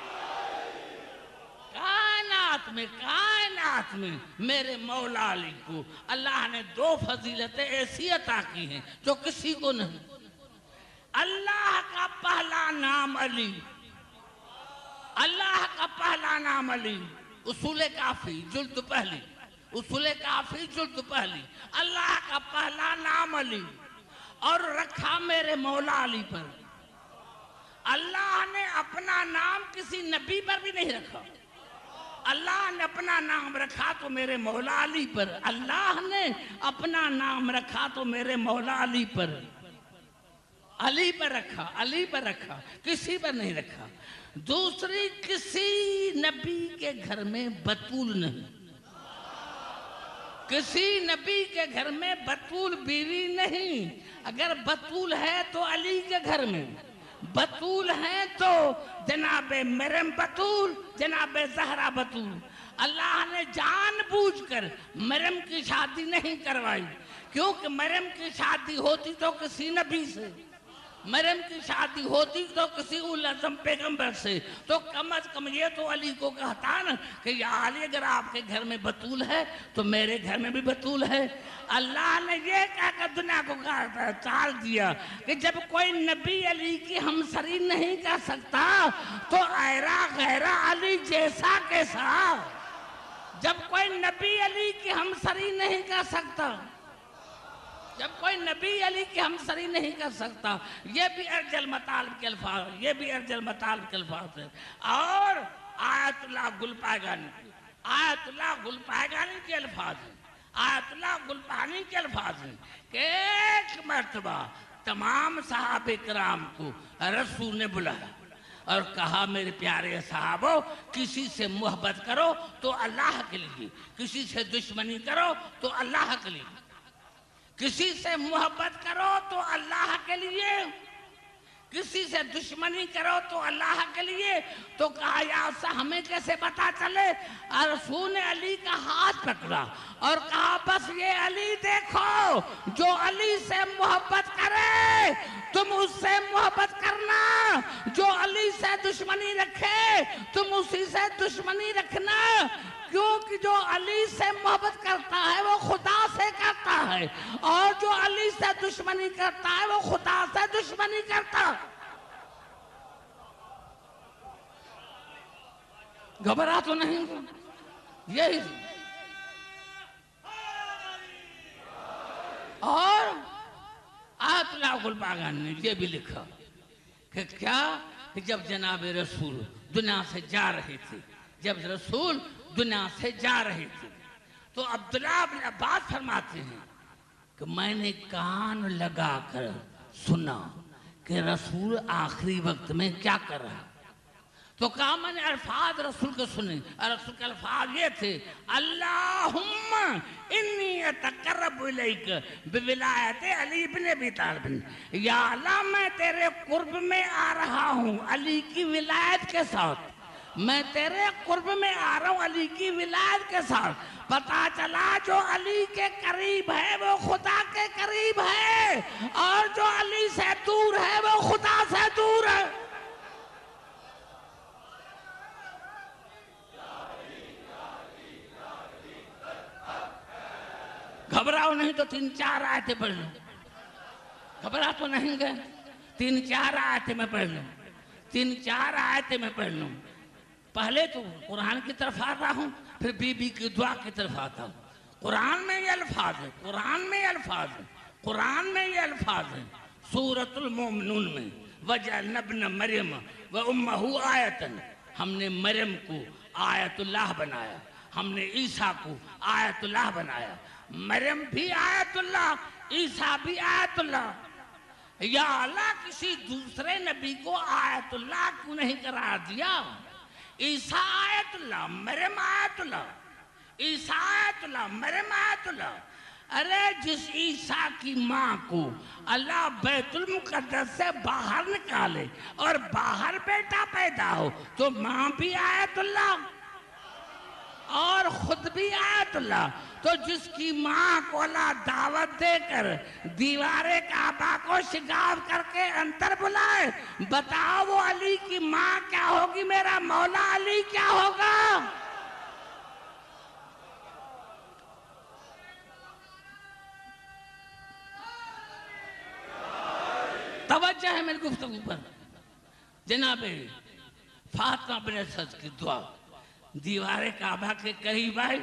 کائنات میں میرے مولا علی کو اللہ نے دو فضیلتیں ایسی عطا کی ہیں جو کسی کو نہیں۔ اللہ کا پہلا نام علی، اللہ کا پہلا نام علی، اصول کافی جلد پہلی، اصول کافی جلد پہلی، اللہ کا پہلا نام علی، اور رکھا میرے مولا علی پر۔ اللہ نے اپنا نام کسی نبی پر بھی نہیں رکھا۔ اللہ نے اپنا نام رکھا تو میرے مولا علی پر، اللہ نے اپنا نام رکھا تو میرے مولا علی پر، علی پر رکھا، علی پر رکھا، کسی پر نہیں رکھا۔ دوسری، کسی نبی کے گھر میں بطول نہیں، کسی نبی کے گھر میں بطول بیوی نہیں۔ اگر بطول ہے تو علی کے گھر میں، بطول ہیں تو جناب مریم بطول، جناب زہرا بطول۔ اللہ نے جان بوجھ کر مریم کی شادی نہیں کروائی، کیونکہ مریم کی شادی ہوتی تو کسی نبی سے، مریم کی شادی ہوتی تو کسی اولادم پیغمبر سے، تو کم از کم یہ تو علی کو کہتا نا کہ یا علی اگر آپ کے گھر میں بطول ہے تو میرے گھر میں بھی بطول ہے۔ اللہ نے یہ کہہ کر دنیا کو ٹال دیا کہ جب کوئی نبی علی کی ہمسری نہیں کر سکتا تو ایرا غیرہ علی جیسا کیسا۔ جب کوئی نبی علی کی ہمسری نہیں کر سکتا، جب کوئی نبی علی کی ہمسری نہیں کر سکتا، یہ بھی ارجل مطالب کے الفاظ، یہ بھی ارجل مطالب کے الفاظ ہیں۔ اور آیت اللہ گل پائگانی، آیت اللہ گل پائگانی کے الفاظ ہیں، آیت اللہ گل پائگانی کے الفاظ ہیں کہ ایک مرتبہ تمام صحابہ کرام کو رسول نے بلایا اور کہا میرے پیارے صحابوں، کسی سے محبت کرو تو اللہ کے لیے، کسی سے دشمنی کرو تو اللہ کے لیے، کسی سے محبت کرو تو اللہ کے لیے، کسی سے دشمنی کرو تو اللہ کے لیے۔ تو کہا یا اسا ہمیں کیسے پتا چلے؟ رسول نے علی کا ہاتھ پکڑا اور کہا بس یہ علی دیکھو، جو علی سے محبت کرے تم اس سے محبت کرنا، جو علی سے دشمنی رکھے تم اسی سے دشمنی رکھنا، کیونکہ جو علی سے محبت کرتا ہے وہ خدا سے کرتا ہے، اور جو علی سے دشمنی کرتا ہے وہ خدا سے دشمنی کرتا ہے۔ گھبرا تو نہیں، یہی۔ اور آیت اللہ گل پاگان نے یہ بھی لکھا کہ کیا، کہ جب جناب رسول دنیا سے جا رہے تھے، جب رسول دنیا سے جا رہے تھے تو عبداللہ بن عباس فرماتے ہیں کہ میں نے کان لگا کر سنا کہ رسول آخری وقت میں کیا کر رہا۔ تو کہا میں نے الفاظ رسول کو سنے، رسول کے الفاظ یہ تھے، اللہم انی اتقرب الیک بولایت علی بن ابی طالب، یا اللہ میں تیرے قرب میں آ رہا ہوں علی کی ولایت کے ساتھ، میں تیرے قرب میں آ رہا ہوں علی کی ولایت کے ساتھ۔ پتا چلا جو علی کے قریب ہے وہ خدا کے قریب ہے، اور جو علی سے دور ہے وہ خدا سے دور ہے۔ گھبراؤ نہیں تو 3-4 آیتیں پڑھ لوں، گھبرا تو نہیں گئے، 3-4 آیتیں میں پڑھ لوں، 3-4 آیتیں میں پڑھ لوں۔ پہلے تو قرآن کی طرف آتا ہوں، پھر بی بی کی دعا کی طرف آتا ہوں۔ قرآن میں یہ الفاظ ہیں، قرآن میں یہ الفاظ ہیں، قرآن میں یہ الفاظ ہیں، سورۃ المومنون میں وَجَعَلْنَا ابْنَ مَرْيَمَ وَأُمَّهُ آیَةً، ہم نے مریم کو آیت اللہ بنایا، ہم نے عیسیٰ کو آیت اللہ بنایا۔ مریم بھی آیت اللہ، عیسیٰ بھی آیت اللہ۔ یا اللہ کسی دوسرے نبی کو آیت اللہ کیوں نہیں قرار دیا؟ عیسیٰ آیت اللہ، مریم آیت اللہ، عیسیٰ آیت اللہ، مریم آیت اللہ۔ ارے جس عیسیٰ کی ماں کو اللہ بیت المقدس سے باہر نکالے اور باہر بیٹا پیدا ہو تو ماں بھی آیت اللہ اور خود بھی آیت اللہ، تو جس کی ماں کو اللہ دعوت دے کر دیوار کعبہ کو شگاف کر کے اندر بلائے، بتاؤ وہ علی کی ماں کیا ہوگی، میرا مولا علی کیا ہوگا؟ توجہ ہے میری گفتگو پر۔ جناب فاطمہ بن اسد کی دعا، دیوار کعبہ کے قریب آئی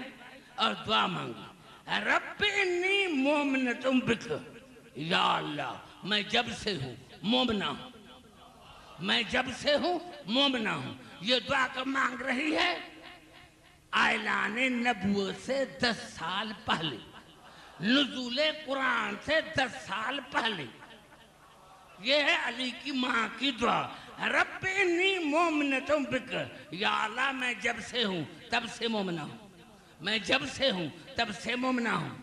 اور دعا مانگی، رب انی مومنۃ بک، یا اللہ میں جب سے ہوں مومنہ ہوں، میں جب سے ہوں مومنہ ہوں۔ یہ دعا کب مانگ رہی ہے؟ اعلان نبوت سے 10 سال پہلے، نزول قرآن سے 10 سال پہلے۔ یہ ہے علی کی ماں کی دعا، رب انی مومنۃ بک، یا اللہ میں جب سے ہوں تب سے مومنہ ہوں، میں جب سے ہوں تب سے مومنہ ہوں۔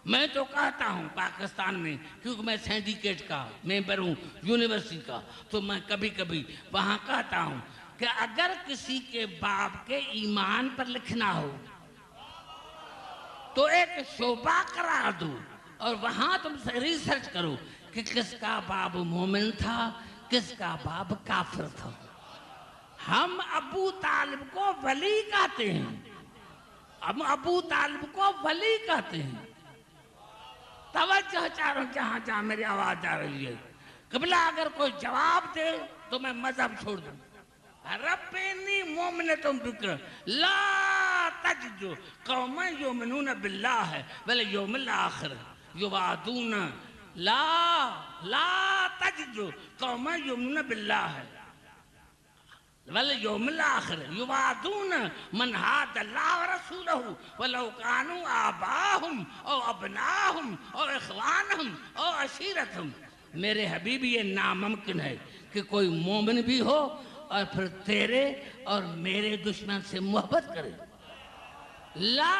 میں تو کہتا ہوں پاکستان میں، کیونکہ میں سینڈیکیٹ کا ممبر ہوں یونیورسٹی کا، تو میں کبھی کبھی وہاں کہتا ہوں کہ اگر کسی کے باپ کے ایمان پر لکھنا ہو تو ایک شعبہ قرار دو اور وہاں تم سے ریسرچ کرو کہ کس کا باپ مومن تھا، کس کا باپ کافر تھا۔ ہم ابو طالب کو ولی کہتے ہیں، ہم ابو طالب کو ولی کہتے ہیں۔ توجہ چاروں جہاں جہاں میری آواز آ رہی ہے، قبلہ اگر کوئی جواب دے تو میں مذہب چھوڑ دوں۔ رب انی مومنۃ بک لا تجد قوما یؤمنون باللہ والیوم الآخر یوعدون، لا تجد قوما یؤمنون باللہ والیوم الآخر یوعدون من حاد اللہ ورسولہ ولو کانوا آباءہم او ابناءہم او اخوانہم او عشیرتہم۔ میرے حبیب یہ ناممکن ہے کہ کوئی مومن بھی ہو اور پھر تیرے اور میرے دشمن سے محبت کرے۔ لا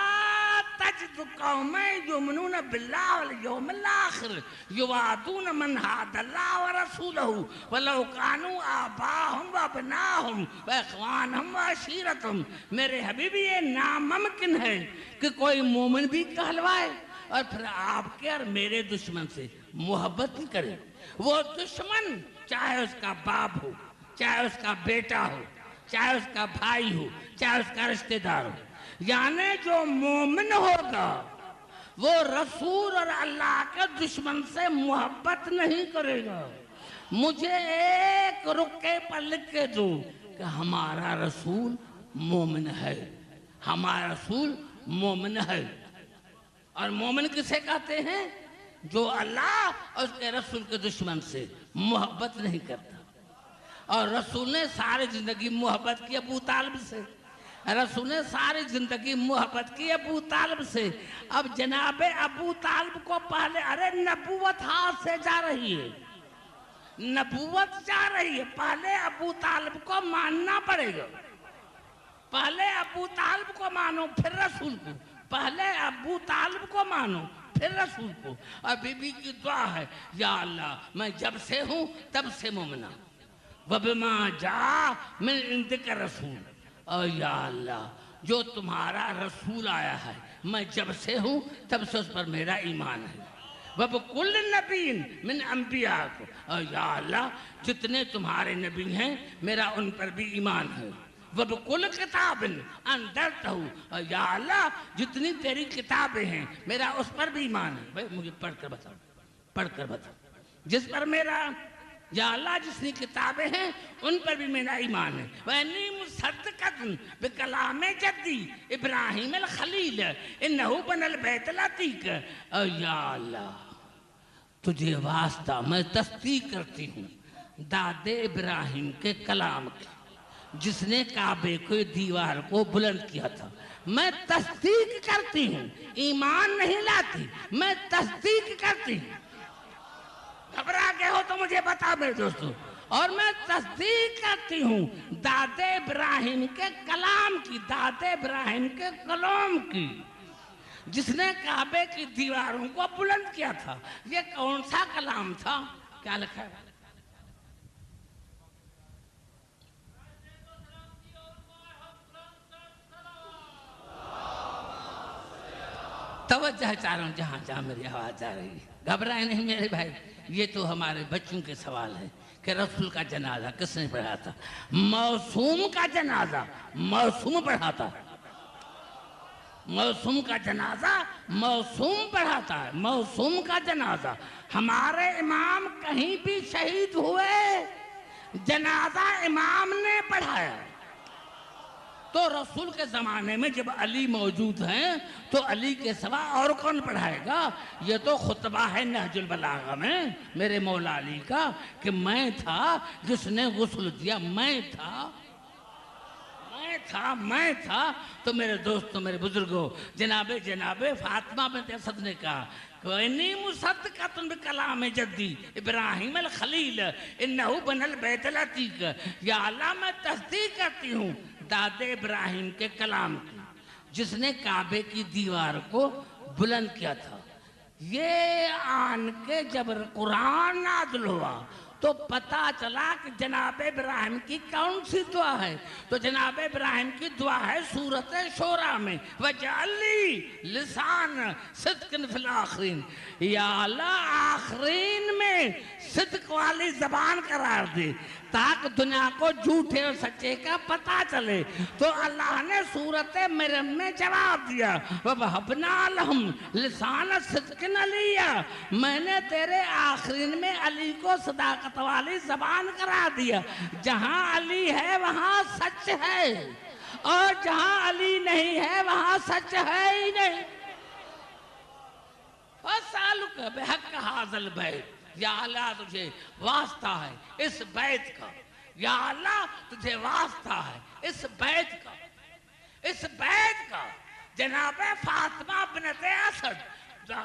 تجد قوما یؤمنون باللہ والیوم الآخر یوعدون من حاد اللہ ورسولہ ولو کانوا آباءہم وابناءہم واخوانہم وعشیرتہم۔ میرے حبیب یہ ناممکن ہے کہ کوئی مومن بھی کہلوائے اور پھر آپ کے اور میرے دشمن سے محبت کرے۔ وہ دشمن چاہے اس کا باپ ہو، چاہے اس کا بیٹا ہو، چاہے اس کا بھائی ہو، چاہے اس کا رشتہ دار ہو، یعنی جو مومن ہوگا وہ رسول اور اللہ کے دشمن سے محبت نہیں کرے گا۔ مجھے ایک رکے پر لکھ کے دو کہ ہمارا رسول مومن ہے، ہمارا رسول مومن ہے۔ اور مومن کسے کہتے ہیں؟ جو اللہ اور اس کے رسول کے دشمن سے محبت نہیں کرتا۔ اور رسول نے ساری زندگی محبت کی ابو طالب سے، رسول نے ساری زندگی محبت کی ابو طالب سے۔ اب جناب ابو طالب کو پہلے، ارے نبوت ہاتھ سے جا رہی ہے، نبوت جا رہی ہے، پہلے ابو طالب کو ماننا پڑے گا۔ پہلے ابو طالب کو مانو پھر رسول کو، پہلے ابو طالب کو مانو پھر رسول کو۔ اور بی بی کی دعا ہے، یا اللہ میں جب سے ہوں تب سے مومنہ، وَبِمَا جَاءَ مِنْ عِنْدِكَ رَسُولٌ، اور یا اللہ جو تمہارا رسول آیا ہے میں جب سے ہوں تب سے اس پر میرا ایمان ہے۔ وَبِكُلِّ نَبِيٍّ مِنْ أَنْبِيَائِكَ، اور یا اللہ جتنے تمہارے نبی ہیں میرا ان پر بھی ایمان ہے۔ وَبِكُلِّ كِتَابٍ أَنزَلْتَهُ، اور یا اللہ جتنی تیری کتابیں ہیں میرا اس پر بھی ایمان ہے۔ بھائی مجھے پڑھ کر بتاؤ، پڑھ کر بتاؤ، جس پر میرا، یا اللہ جتنی کتابیں ہیں ان پر بھی میرا ایمان ہے۔ وَإِنِّي مُصَدِّقَةٌ بِكَلَامِ جَدِّي ابراہیم الخلیل اِنَّهُ بَنَى الْبَيْتَ الْعَتِيقَ، اور یا اللہ تجھے واسطہ میں تصدیق کرتی ہوں داد ابراہیم کے کلام کی، جس نے کعبے کو دیوار کو بلند کیا تھا۔ میں تصدیق کرتی ہوں، ایمان نہیں لاتی، میں تصدیق کرتی ہوں۔ گھبرا گئے ہو تو مجھے بتا میرے دوستو، اور میں تصدیق کرتی ہوں دادے ابراہیم کے کلام کی، دادے ابراہیم کے کلام کی، جس نے کعبے کی دیواروں کو بلند کیا تھا۔ یہ کون سا کلام تھا؟ کیا لکھا ہے؟ توجہ چاروں جہاں جہاں میری آواز جا رہی ہے، گھبرائے نہیں میرے بھائی۔ یہ تو ہمارے بچوں کے سوال ہے کہ رسول کا جنازہ کس نے پڑھا تھا؟ معصوم کا جنازہ معصوم پڑھا تھا، معصوم کا جنازہ معصوم پڑھاتا ہے، معصوم کا جنازہ۔ ہمارے امام کہیں بھی شہید ہوئے، جنازہ امام نے پڑھایا۔ تو رسول کے زمانے میں جب علی موجود ہیں تو علی کے سوا اور کون پڑھائے گا؟ یہ تو خطبہ ہے نہج البلاغہ میں میرے مولا علی کا کہ میں تھا جس نے غسل دیا، میں تھا۔ تو میرے دوستوں، میرے بزرگوں، جناب فاطمہ بنت اسد نے کہا وَإِنِّي مُصَدِّقَةٌ بِكَلَامِ جَدِّي ابراہیم الخلیل اِنَّهُ بَنَى الْبَيْتَ الْعَتِيقَ۔ یا اللہ میں تصدیق کرتی ہوں دادے ابراہیم کے کلام کی، جس نے کعبے کی دیوار کو بلند کیا تھا۔ یہ آن کے جب قرآن نازل ہوا تو پتہ چلا کہ جناب ابراہیم کی کون سی دعا ہے؟ تو جناب ابراہیم کی دعا ہے سورۃ شورى میں وَجَعَلْ لِي لِسَانَ صِدْقٍ فِي الْآخِرِينَ، یا اللہ آخرین میں صدق والی زبان قرار دے تاکہ دنیا کو جھوٹے اور سچے کا پتہ چلے۔ تو اللہ نے سورۃ مریم میں جواب دیا وَوَهَبْنَا لَهُمْ لِسَانَ صِدْقٍ عَلِيًّا، میں نے تیرے آخرین میں علی کو صداقت والی زبان قرار دیا۔ جہاں علی ہے وہاں سچ ہے، اور جہاں علی نہیں ہے وہاں سچ ہے ہی نہیں۔ فَاسْأَلُكَ بِحَقِّ هَذَا الْبَيْتِ، یا اللہ تجھے واسطہ ہے اس بیت کا، یا اللہ تجھے واسطہ ہے اس بیت کا، اس بیت کا۔ جناب فاطمہ بنت اسد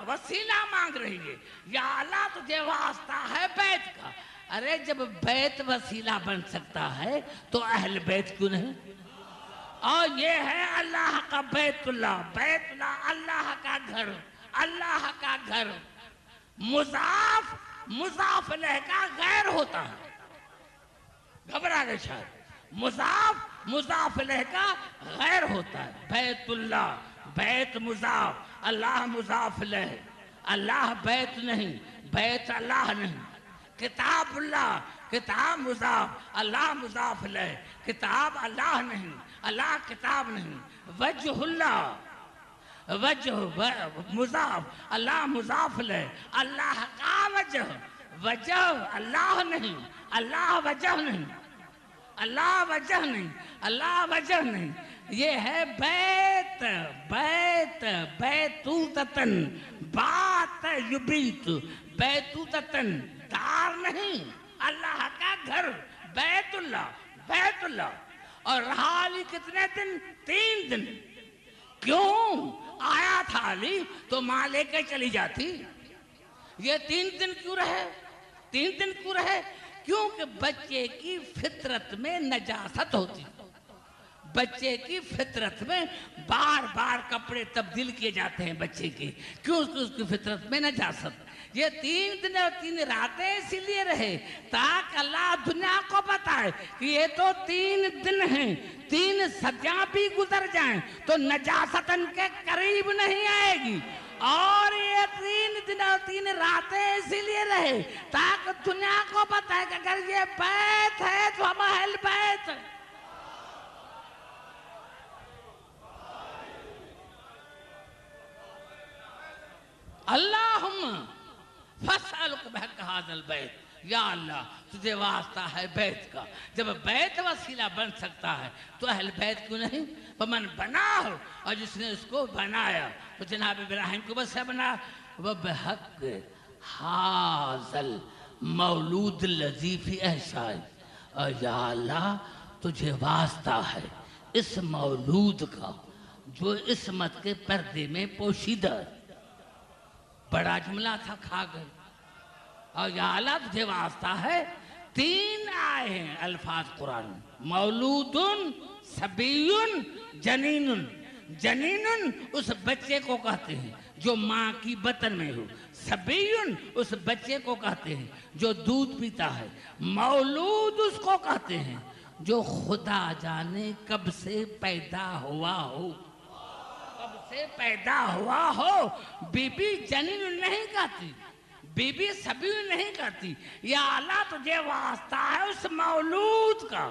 وسیلہ مانگ رہی ہے، یا اللہ تجھے واسطہ ہے بیت کا۔ ارے جب بیت وسیلہ بن سکتا ہے تو اہل بیت کیوں نہیں؟ اور یہ ہے اللہ کا بیت اللہ، بیت اللہ اللہ کا گھر، اللہ کا گھر۔ مضاف علیہ کا غیر ہوتا ہے، گھبرا گئے شاید، مضاف علیہ کا غیر ہوتا ہے۔ بیت اللہ، بیت مضاف، اللہ مضاف علیہ، اللہ بیت نہیں، بیت اللہ نہیں۔ کتاب اللہ، کتاب مضاف، اللہ مضاف علیہ، کتاب اللہ نہیں، اللہ کتاب نہیں۔ وجہ اللہ، وجہ مضاف، اللہ مضاف علیہ، اللہ کا وجہ، وجہ اللہ نہیں، اللہ وجہ نہیں، اللہ وجہ نہیں، اللہ وجہ نہیں۔ یہ ہے بیت، بیت بیتوتتن، بات یبیت، بیتوتتن دار نہیں، اللہ کا گھر، بیت اللہ، بیت اللہ۔ اور رہا علی کتنے دن؟ 3 دن۔ کیوں؟ آیا تھا علی تو ماں لے کے چلی جاتی۔ یہ 3 دن کیوں رہے؟ 3 دن کیوں رہے؟ کیونکہ بچے کی فطرت میں نجاست ہوتی، بچے کی فطرت میں بار بار کپڑے تبدیل کیے جاتے ہیں بچے کے، کیوں؟ اس کی فطرت میں نجاست۔ یہ 3 دن اور 3 راتیں اسی لیے رہے تاکہ اللہ دنیا کو بتائے کہ یہ تو 3 دن ہیں، 3 صدیاں بھی گزر جائیں تو نجاست ان کے قریب نہیں آئے گی۔ اور یہ 3 دن اور 3 راتیں اسی لیے رہے تاکہ دنیا کو بتائے کہ اگر یہ بیت ہے تو ہم اہل بیت ہیں۔ اللہم فَاسْأَلُكَ بِحَقِّ هَذَا الْبَيْتِ، یا اللہ تجھے واسطہ ہے بیت کا۔ جب بیت وسیلہ بن سکتا ہے تو اہل بیت کیوں نہیں؟ فَمَنْ بَنَاهُ، اور جس نے اس کو بنایا تو جناب ابراہیم کو بس سے بنا۔ وَبِحَقِّ هَذَا الْمَوْلُودِ الَّذِي فِي أَحْشَائِهِ، اور یا اللہ تجھے واسطہ ہے اس مولود کا جو عصمت کے پردے میں پوشیدہ ہے۔ بڑا جملہ تھا، کھا گئے۔ اور یا اللہ تجھے واسطہ ہے، 3 آئے ہیں الفاظ قرآن میں، مولودن، صبیٌ، جنین۔ جنین اس بچے کو کہتے ہیں جو ماں کی بطن میں ہو، صبیٌ اس بچے کو کہتے ہیں جو دودھ پیتا ہے، مولود اس کو کہتے ہیں جو خدا جانے کب سے پیدا ہوا ہو، کب سے پیدا ہوا ہو۔ بی بی جنین نہیں کہتی، بی بی صبیٌ نہیں کہتی۔ یا اللہ تجھے واسطہ ہے اس مولود کا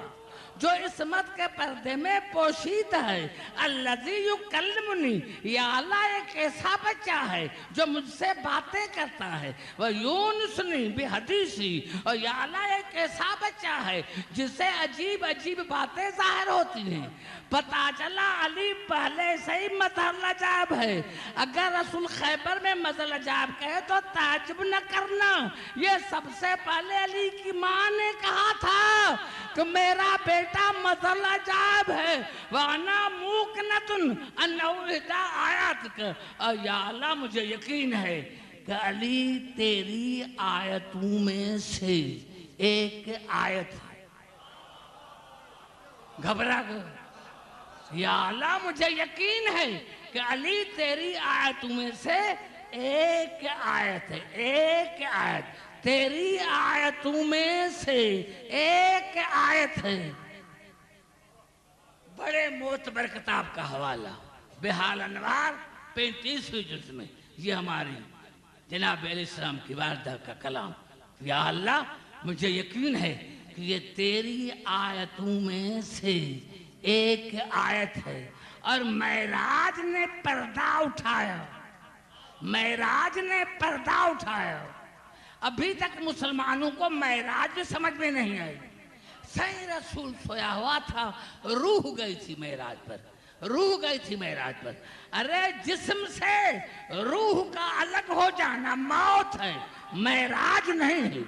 جو عصمت کے پردے میں پوشیدہ ہے، الذی یکلمنی، یا اللہ ایک ایسا بچہ ہے جو مجھ سے باتیں کرتا ہے، ویونسنی بحدیثی، اور یا اللہ ایک ایسا بچہ ہے جس سے عجیب عجیب باتیں ظاہر ہوتی ہیں۔ پتہ چلا علی پہلے سے ہی مظہر العجاب ہے۔ اگر رسول خیبر میں مظہر العجاب کہے تو تعجب نہ کرنا، یہ سب سے پہلے علی کی ماں نے کہا تھا کہ میرا بیٹا مظہر العجاب ہے، وَأَنَا مُوقِنَةٌ أَنَّهُ إِحْدَى آیَاتِکَ، اور یا اللہ مجھے یقین ہے کہ علی تیری آیتوں میں سے ایک آیت ہے۔ گھبرا گئے؟ یا اللہ مجھے یقین ہے کہ علی تیری آیتوں میں سے ایک آیت ہے، ایک آیت تیری آیتوں میں سے ایک آیت ہے۔ بڑے معتبر کتاب کا حوالہ بحال انوار 35ویں جلد میں، یہ ہماری جناب علیہ السلام کی والدہ کا کلام۔ یا اللہ مجھے یقین ہے کہ یہ تیری آیتوں میں سے ایک آیت ہے، اور معراج نے پردہ اٹھایا، معراج نے پردہ اٹھایا۔ ابھی تک مسلمانوں کو معراج بھی سمجھ میں نہیں آئی۔ صحیح رسول سویا ہوا تھا، روح گئی تھی معراج پر، روح گئی تھی معراج پر۔ ارے جسم سے روح کا الگ ہو جانا موت ہے، معراج نہیں ہے۔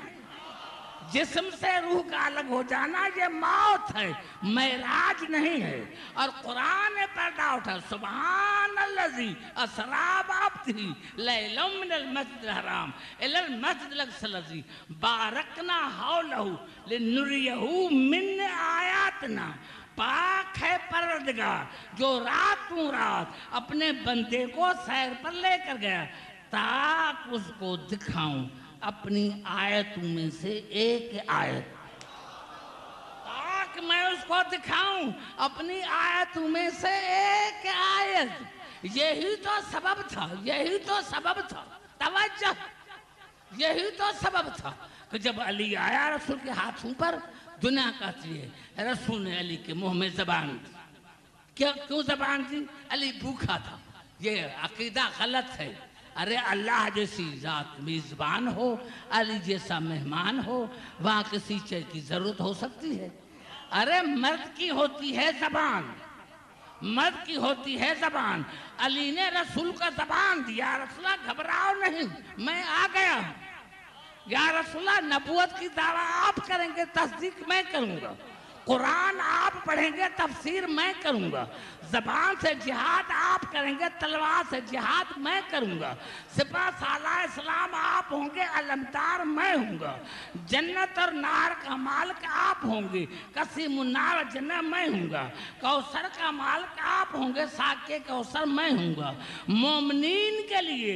جسم سے روح کا الگ ہو جانا یہ موت ہے، معراج نہیں ہے۔ اور قرآن نے پردہ اٹھا، سبحان الذی اسریٰ بعبدہ لیلا من المسجد الحرام الی المسجد الاقصی الذی بارکنا حولہ لنریہ من آیاتنا۔ پاک ہے پروردگار جو راتوں رات اپنے بندے کو سیر پر لے کر گیا تاکہ اس کو دکھاؤں اپنی آیتوں میں سے ایک آیت، تاکہ میں اس کو دکھاؤں اپنی آیتوں میں سے ایک آیت۔ یہی تو سبب تھا، یہی تو سبب تھا، توجہ، یہی تو سبب تھا کہ جب علی آیا رسول کے ہاتھوں پر، دنیا کہتی ہے رسول نے علی کے منہ میں زبان دی۔ کیوں زبان دی؟ علی بھوکا تھا۔ یہ عقیدہ غلط ہے۔ ارے اللہ جیسی ذات میزبان ہو، علی جیسا مہمان ہو، وہاں کسی چیز کی ضرورت ہو سکتی ہے؟ ارے مرد کی ہوتی ہے زبان، مرد کی ہوتی ہے زبان۔ علی نے رسول کا زبان دیا، رسول اللہ گھبراؤ نہیں، میں آ گیا۔ یا رسول اللہ نبوت کی دعویٰ آپ کریں گے، تصدیق میں کروں گا۔ قرآن آپ پڑھیں گے، تفسیر میں کروں گا۔ زبان سے جہاد آپ کریں گے، تلوار سے جہاد میں کروں گا۔ سپہ سالار اسلام آپ ہوں گے، علمدار میں ہوں گا۔ جنت اور نار کا مالک آپ ہوں گے، قسیم النار جنہ میں ہوں گا۔ کوثر کا مالک آپ ہوں گے، ساقی کوثر میں ہوں گا۔ مومنین کے لیے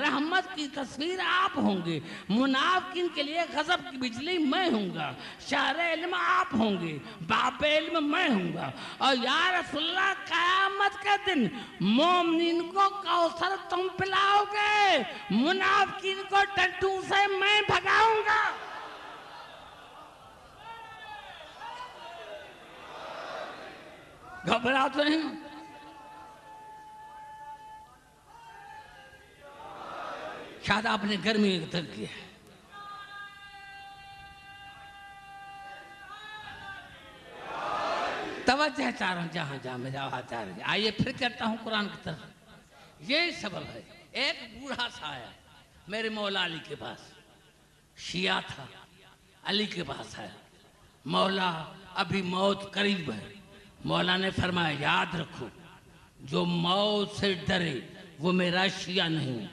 رحمت کی تصویر آپ ہوں گے، منافقین کے لیے غضب کی بجلی میں ہوں گا۔ شہر علم آپ ہوں گے، باب علم میں ہوں گا۔ اور یا رسول اللہ قیامت کے دن مومنین کو کوثر تم پلاؤ گے، منافقین کو ڈنڈوں سے میں بھگاؤں گا۔ گھبرا تو نہیں؟ شاید آپ نے گرمی اتر کی ہے۔ توجہ چاہ رہا ہوں جہاں جہاں میرا آواز آ رہی ہے۔ آئیے پھر کرتا ہوں قرآن کی طرف۔ یہی سبب ہے۔ ایک بوڑھا سا آیا میرے مولا علی کے پاس، شیعہ تھا، علی کے پاس آیا، مولا ابھی موت قریب ہے۔ مولا نے فرمایا یاد رکھو جو موت سے ڈرے وہ میرا شیعہ نہیں،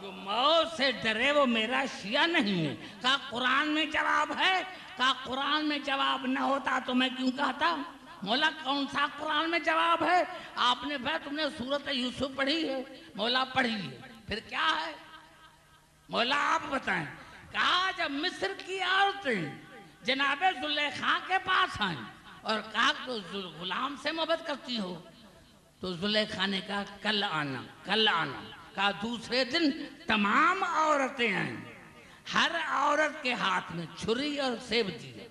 جو موت سے ڈرے وہ میرا شیعہ نہیں ہے. کہا قرآن میں جواب ہے. کہا قرآن میں جواب نہ ہوتا تو میں کیوں کہتا. مولا کون سا قرآن میں جواب ہے. آپ نے بھائی تم نے سورۃ یوسف پڑھی ہے. مولا پڑھی ہے. پھر کیا ہے مولا آپ بتائیں. کہا جب مصر کی عورتیں جناب زلیخا کے پاس آئیں اور کہا تو غلام سے محبت کرتی ہو, تو زلیخا نے کہا کل آنا کل آنا. کہا دوسرے دن تمام عورتیں آئیں. ہر عورت کے ہاتھ میں چھری اور سیب دیے.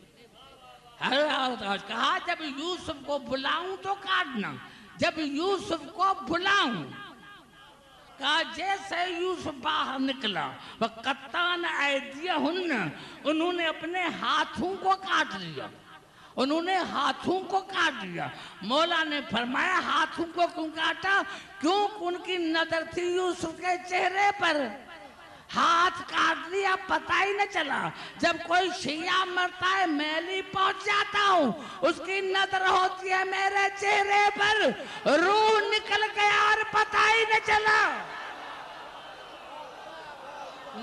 ہر عورت. کہا جب یوسف کو بلاؤں تو کاٹنا. جب یوسف کو بلاؤں. کہا جیسے یوسف باہر نکلا وَقَطَّعْنَ أَيْدِيَهُنَّ, انہوں نے اپنے ہاتھوں کو کاٹ لیا. انہوں نے ہاتھوں کو کاٹ لیا. مولا نے فرمایا ہاتھوں کو کیوں کاٹا. کیوں ان کی نظر تھی یوسف کے چہرے پر. ہاتھ کاٹ لیا پتہ ہی نہ چلا. جب کوئی شیعہ مرتا ہے میلی پہنچ جاتا ہوں, اس کی نظر ہوتی ہے میرے چہرے پر, روح نکل گیا اور پتہ ہی نہ چلا.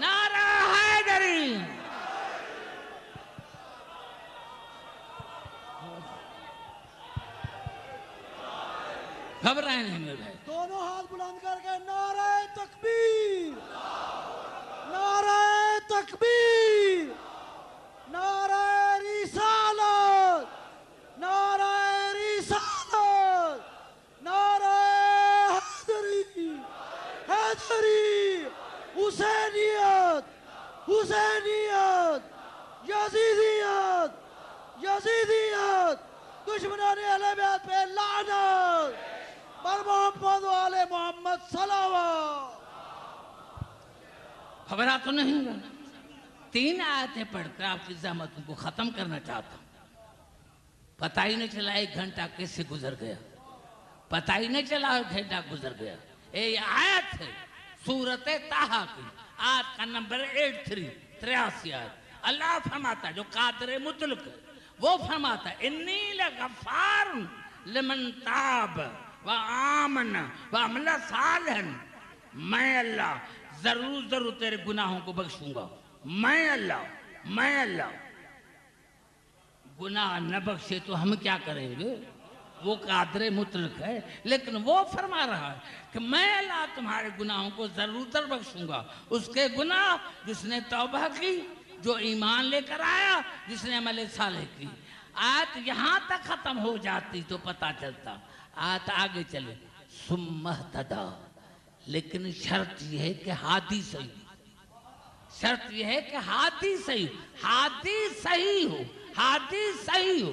نعرہ حیدری. گھبرائیں نہیں میرے بھائی. دونوں ہاتھ بلند کر کے نعرہ تکبیر, نعرہ تکبیر, نعرہ رسالت, نعرہ رسالت, نعرہ حیدری, حیدری, حسینیت, حسینیت, یزیدیت, یزیدیت, دشمنان اہل بیت پہ لعنت, بر محمد و آل محمد صلوات. خبرہ تو نہیں گا. 3 آیتیں پڑھ کر آپ کی زحمتوں کو ختم کرنا چاہتا ہوں. پتہ ہی نہیں چلا 1 گھنٹہ کیسے گزر گیا. پتہ ہی نہیں چلا 1 گھنٹہ گزر گیا. یہ آیت ہے سورۃ طٰہٰ کی, آیت کا نمبر 83 آیت. اللہ فرماتا ہے جو قادر مطلق ہے, وہ فرماتا ہے انی لغفار لمن تاب وآمن وعمل صالحا. میں اللہ ضرور ضرور تیرے گناہوں کو بخشوں گا. میں اللہ گناہ نہ بخشے تو ہم کیا کریں گے. وہ قادر مطلق ہے, لیکن وہ فرما رہا ہے کہ میں اللہ تمہارے گناہوں کو ضرور ضرور بخشوں گا. اس کے گناہ جس نے توبہ کی, جو ایمان لے کر آیا, جس نے عمل صالح کی. آیت یہاں تک ختم ہو جاتی تو پتہ چلتا. آیت آگے چلے ثم اہتدی, لیکن شرط یہ ہے کہ ہادی صحیح. شرط یہ ہے کہ ہادی صحیح. ہادی صحیح ہو, ہادی صحیح ہو,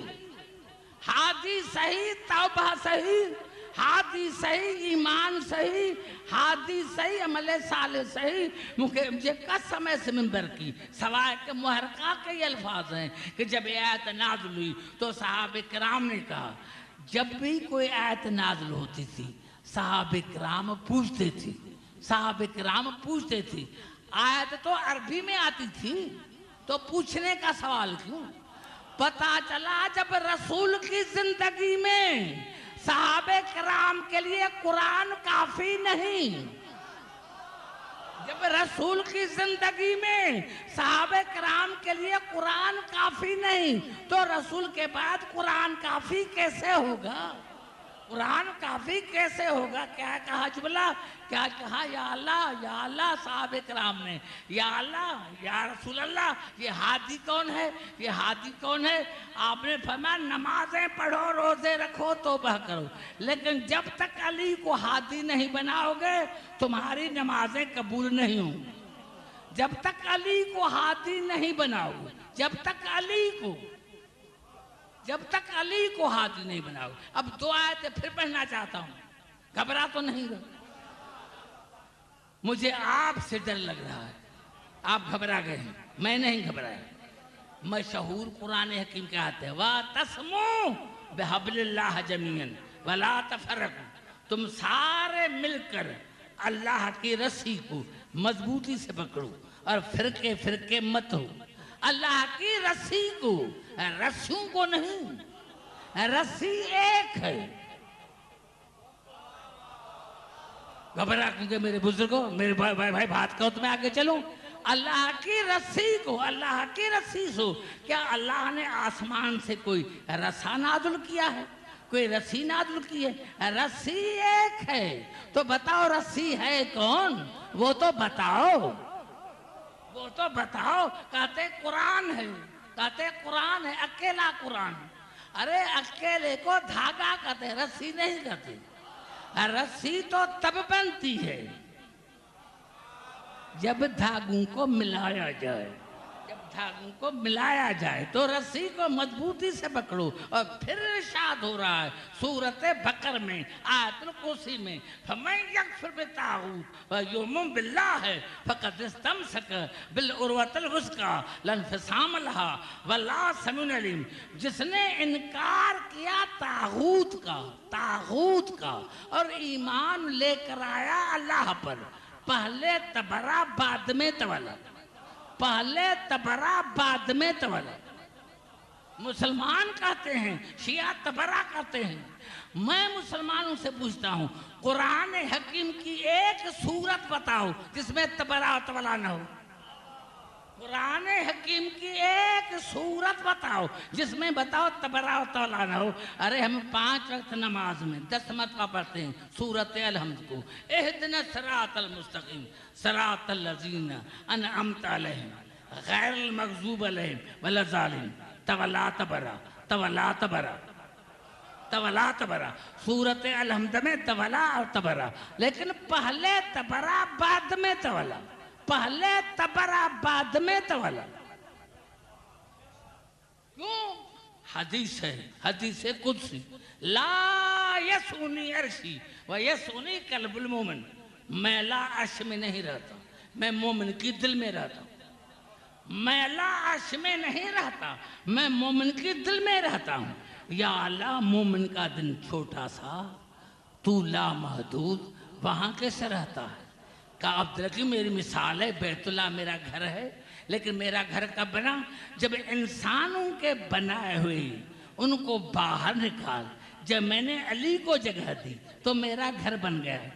ہادی صحیح, توبہ صحیح, ہادی صحیح, ایمان صحیح, ہادی صحیح, عمل صالح صحیح. مجھے قسم سے منبر کی سوائے کہ محرقہ کے یہ الفاظ ہیں کہ جب یہ آیت نازل ہوئی تو صحابہ کرام نے کہا, جب بھی کوئی آیت نازل ہوتی تھی صحابہ کرام پوچھتے تھے, صحابہ کرام پوچھتے تھے. آیت تو عربی میں آتی تھی تو پوچھنے کا سوال کیوں. پتہ چلا جب رسول کی زندگی میں صحابہ کرام کے لیے قرآن کافی نہیں, جب رسول کی زندگی میں صحابہ کرام کے لیے قرآن کافی نہیں تو رسول کے بعد قرآن کافی کیسے ہوگا. قرآن کافی کیسے ہوگا. کیا کہا جملہ, کیا کہا یا اللہ صحابہ کرام نے, یا اللہ یا رسول اللہ یہ ہادی کون ہے, یہ ہادی کون ہے. آپ نے فرمایا نمازیں پڑھو, روزے رکھو, توبہ کرو, لیکن جب تک علی کو ہادی نہیں بناؤ گے تمہاری نمازیں قبول نہیں ہوں. جب تک علی کو ہادی نہیں بناؤ, جب تک علی کو ہادی نہیں بناؤ. اب 2 آیتیں پھر پڑھنا چاہتا ہوں. گھبرا تو نہیں گا. مجھے آپ سے ڈر لگ رہا ہے. آپ گھبرا گئے ہیں, میں نہیں گھبرایا. مشہور قرآن حکیم کے آتے ہیں وَاعْتَصِمُوا بِحَبْلِ اللَّهِ جَمِيعًا وَلَا تَفَرَّقُوا. تم سارے مل کر اللہ کی رسی کو مضبوطی سے پکڑو اور فرقے مت ہو. اللہ کی رسی کو, رسیوں کو نہیں, رسی ایک ہے. گھبرا کیونکہ میرے بزرگوں، میرے بھائی بات کرو تو میں آگے چلوں. اللہ کی رسی کو، اللہ کی رسی سو، کیا اللہ نے آسمان سے کوئی رسا نازل کیا ہے؟ کوئی رسی نازل کی ہے؟ رسی ایک ہے. تو بتاؤ رسی ہے کون؟ وہ تو بتاؤ، وہ تو بتاؤ. کہتے قرآن ہے، کہتے قرآن ہے، اکیلا قرآن. ارے اکیلے کو دھاگا کہتے، رسی نہیں کہتے. رسی تو تب بنتی ہے جب دھاگوں کو ملایا جائے. جب دھاگوں کو ملایا جائے تو رسی کو مضبوطی سے پکڑو. اور پھر ارشاد ہو رہا ہے سورۃ بقرہ میں، آیت الکرسی میں، فَمَن يَكْفُرْ بِالطَّاغُوتِ وَيُؤْمِنْ بِاللَّهِ فَقَدِ اسْتَمْسَكَ بِالْعُرْوَةِ الْوُثْقَىٰ لَا انفصام لَهَا وَاللَّهُ سَمِيعٌ عَلِيمٌ. جس نے انکار کیا طاغوت کا اور ایمان لے کر آیا اللہ پر، پہلے تبرا بعد میں تولا، پہلے تبرا بعد میں تولا. مسلمان کہتے ہیں، شیعہ تبرا کہتے ہیں. میں مسلمانوں سے پوچھتا ہوں قرآن حکیم کی ایک سورت بتاؤ جس میں تبرا و تولا نہ ہو. قرآن حکیم کی ایک سورت بتاؤ جس میں بتاؤ تبرا و تولا نہ ہو. ارے ہم 5 وقت نماز میں 10 مرتبہ پڑھتے ہیں سورۃ الحمد کو، اہدنا الصراط المستقیم صراط الذین انعمت علیہم غیر المغضوب علیہم ولا الضالین. تولا تبرا، تولا تبرا، تولا تبرا. سورۃ الحمد میں تولا اور تبرا، لیکن پہلے تبرا بعد میں تولا، پہلے تبرا بعد میں تولا. کیوں؟ حدیث ہے، حدیث قدسی، لا یسونی عرشی و یسونی قلب المومن. میں لا عرش میں نہیں رہتا، میں مومن کی دل میں رہتا ہوں. میں لا عرش میں نہیں رہتا، میں مومن کی دل میں رہتا ہوں. یا اللہ مومن کا دن چھوٹا سا، تو لا محدود، وہاں کیسے رہتا ہے؟ کہا عبدالرحیم میری مثال ہے، بیت اللہ میرا گھر ہے، لیکن میرا گھر کب بنا؟ جب انسانوں کے بنائے ہوئے ان کو باہر نکال، جب میں نے علی کو جگہ دی تو میرا گھر بن گیا ہے.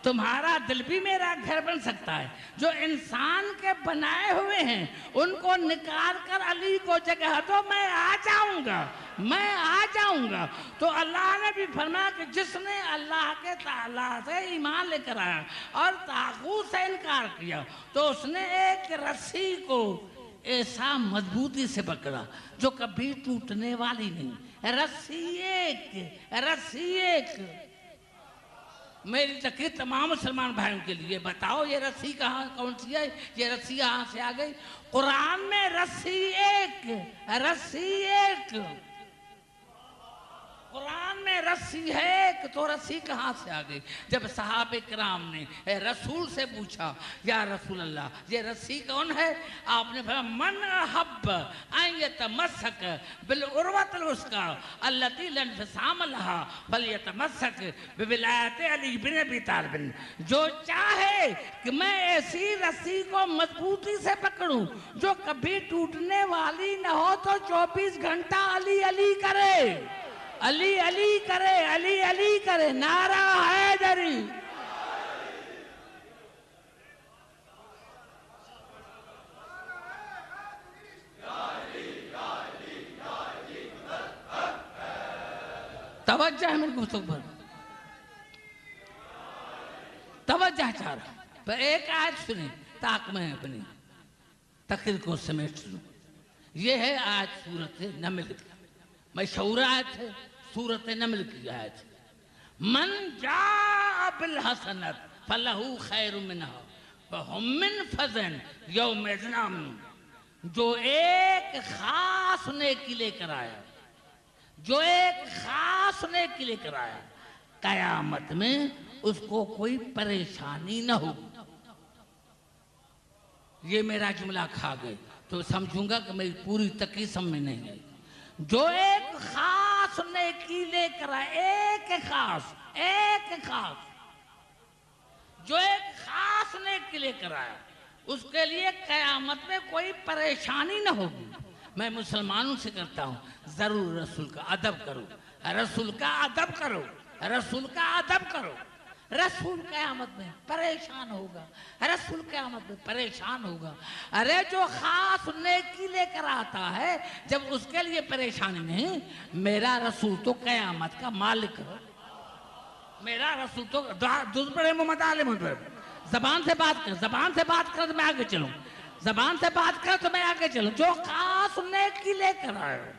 تمہارا دل بھی میرا گھر بن سکتا ہے. جو انسان کے بنائے ہوئے ہیں ان کو نکال کر علی کو جگہ دو، میں آ جاؤں گا، میں آ جاؤں گا. تو اللہ نے بھی فرمایا کہ جس نے اللہ کے تعالیٰ سے ایمان لے کر آیا اور طاغوت سے انکار کیا تو اس نے ایک رسی کو ایسا مضبوطی سے پکڑا جو کبھی ٹوٹنے والی نہیں. رسی ایک، رسی ایک. میری تقریر تمام مسلمان بھائیوں کے لیے، بتاؤ یہ رسی کہاں کون سی ہے؟ یہ رسی یہاں سے آ گئی. قرآن میں رسی ایک، رسی ایک. قرآن میں رسی ہے ایک، تو رسی کہاں سے آ گئی؟ جب صحابہ کرام نے رسول سے پوچھا یا رسول اللہ یہ رسی کون ہے؟ آپ نے فرمایا من احب ان یتمسک بالعروۃ الوثقیٰ التی لا انفصام لها فلیتمسک بولایت علی بن ابی طالب. جو چاہے کہ میں ایسی رسی کو مضبوطی سے پکڑوں جو کبھی ٹوٹنے والی نہ ہو تو 24 گھنٹہ علی علی کرے، علی علی کرے، علی علی کرے. نعرہ حیدری. توجہ ہے میری گفتگو پر، توجہ چاہ رہا. پر ایک آیت سنیں تاکہ میں اپنی تقریر کو سمیٹ سنوں. یہ ہے آیت سورۃ نمل کی، مشہور آیت ہے، سورۃ نمل کی آیت. من جاء بالحسنۃ فلہ خیر منہا فہم من فزع یومئذ آمنون. جو ایک خاص نیکی لے کر آیا، جو ایک خاص نیکی لے کر آیا، قیامت میں اس کو کوئی پریشانی نہ ہوگی. یہ میرا جملہ کھا گئے تو سمجھوں گا کہ میری پوری تقریر سمجھ میں نہیں آئی. جو ایک خاص نیکی لے کر آئے، ایک خاص، ایک خاص، جو ایک خاص نیکی لے کر آیا اس کے لیے قیامت میں کوئی پریشانی نہ ہوگی. میں مسلمانوں سے کرتا ہوں ضرور رسول کا ادب کرو، رسول کا ادب کرو، رسول کا ادب کرو. رسول قیامت میں پریشان ہوگا، رسول قیامت میں پریشان ہوگا۔ ارے جو خاص نیکی لے کر آتا ہے جب اس کے لیے پریشانی نہیں، میرا رسول تو قیامت کا مالک ہے، میرا رسول تو دس بڑے محمد عالم پر زبان سے بات کر، زبان سے بات کر تو میں آگے چلوں، زبان سے بات کر تو میں آگے چلوں۔ جو خاص نیکی لے کر آئے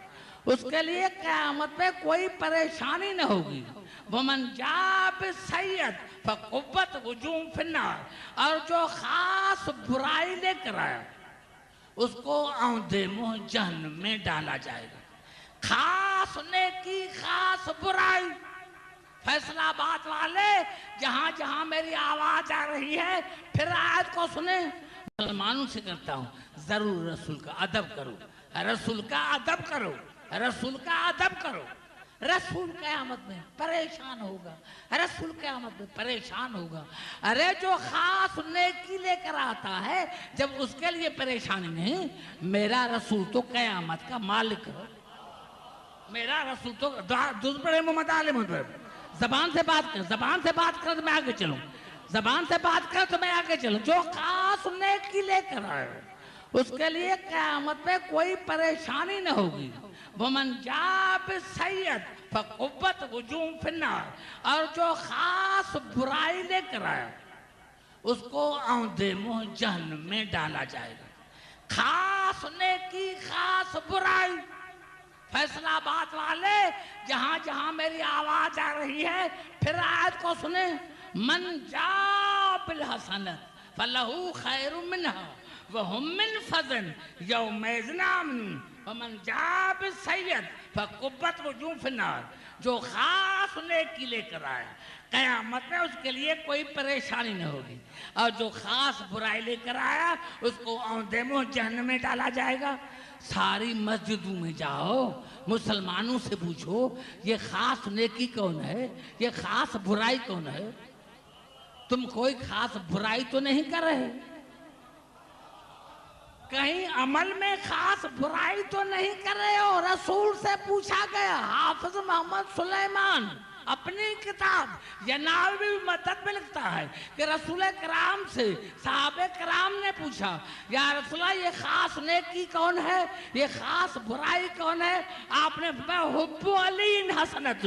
اس کے لیے قیامت میں کوئی پریشانی نہ ہوگی۔ وَمَنْ جَاءَ بِالسَّيِّئَةِ فَكُبَّتْ وُجُوهُهُمْ فِي النَّارِ، اور جو خاص برائی لے کر آیا اس کو آندھے منہ جہنم میں ڈالا جائے گا۔ خاص نیکی، خاص برائی۔ فیصلہ آباد والے جہاں جہاں میری آواز آ رہی ہے پھر آیت کو سنیں۔ مسلمانوں سے کرتا ہوں ضرور رسول کا ادب کرو، رسول کا ادب کرو، رسول کا ادب کرو۔ رسول قیامت میں پریشان ہوگا، رسول قیامت میں پریشان ہوگا۔ ارے جو خاص نیکی لے کر آتا ہے جب اس کے لیے پریشانی نہیں، میرا رسول تو قیامت کا مالک ہے، میرا رسول تو دس بڑے محمد عالم پر زبان سے بات کر، زبان سے بات کر تو میں آگے چلوں، زبان سے بات کر تو میں آگے چلوں۔ جو خاص نیکی لے کر آئے اس کے لیے قیامت میں کوئی پریشانی نہ ہوگی۔ وَمَنْ جَاءَ بِالسَّيِّئَةِ فَكُبَّتْ وُجُوهُهُمْ فِي النَّارِ، اور جو خاص برائی لے کر آیا اس کو آندھے منہ جہنم میں ڈالا جائے گا۔ خاص نیکی، خاص برائی۔ فیصلہ آباد والے جہاں جہاں میری آواز آ رہی ہے پھر آیت کو سنیں۔ مَنْ جَاءَ بِالْحَسَنَةِ فَلَهُ خَيْرٌ مِّنْهَا وَهُمْ مِنْ فَزْعٍ يَوْمَئِذٍ آمِنُونَ وَمَنْ جَاءَ بِالسَّيِّئَةِ فَكُبَّتْ وُجُوهُهُمْ فِي النَّارِ، جو خاص نیکی لے کر آیا قیامت میں اس کے لیے کوئی پریشانی نہ ہوگی، اور جو خاص برائی لے کر آیا اس کو آندھے منہ جہنم میں ڈالا جائے گا۔ ساری مسجدوں میں جاؤ، مسلمانوں سے پوچھو یہ خاص نیکی کون ہے، یہ خاص برائی کون ہے؟ تم کوئی خاص برائی تو نہیں کر رہے، کہیں عمل میں خاص برائی تو نہیں کر رہے ہو۔ رسول سے پوچھا گیا، حافظ محمد سلیمان اپنی کتاب یناوی مدد میں لکھتا ہے کہ رسول کرام سے صحابہ کرام نے پوچھا، یا رسول اللہ یہ خاص نیکی کون ہے، یہ خاص برائی کون ہے؟ آپ نے فرمایا حب علی حسنۃ،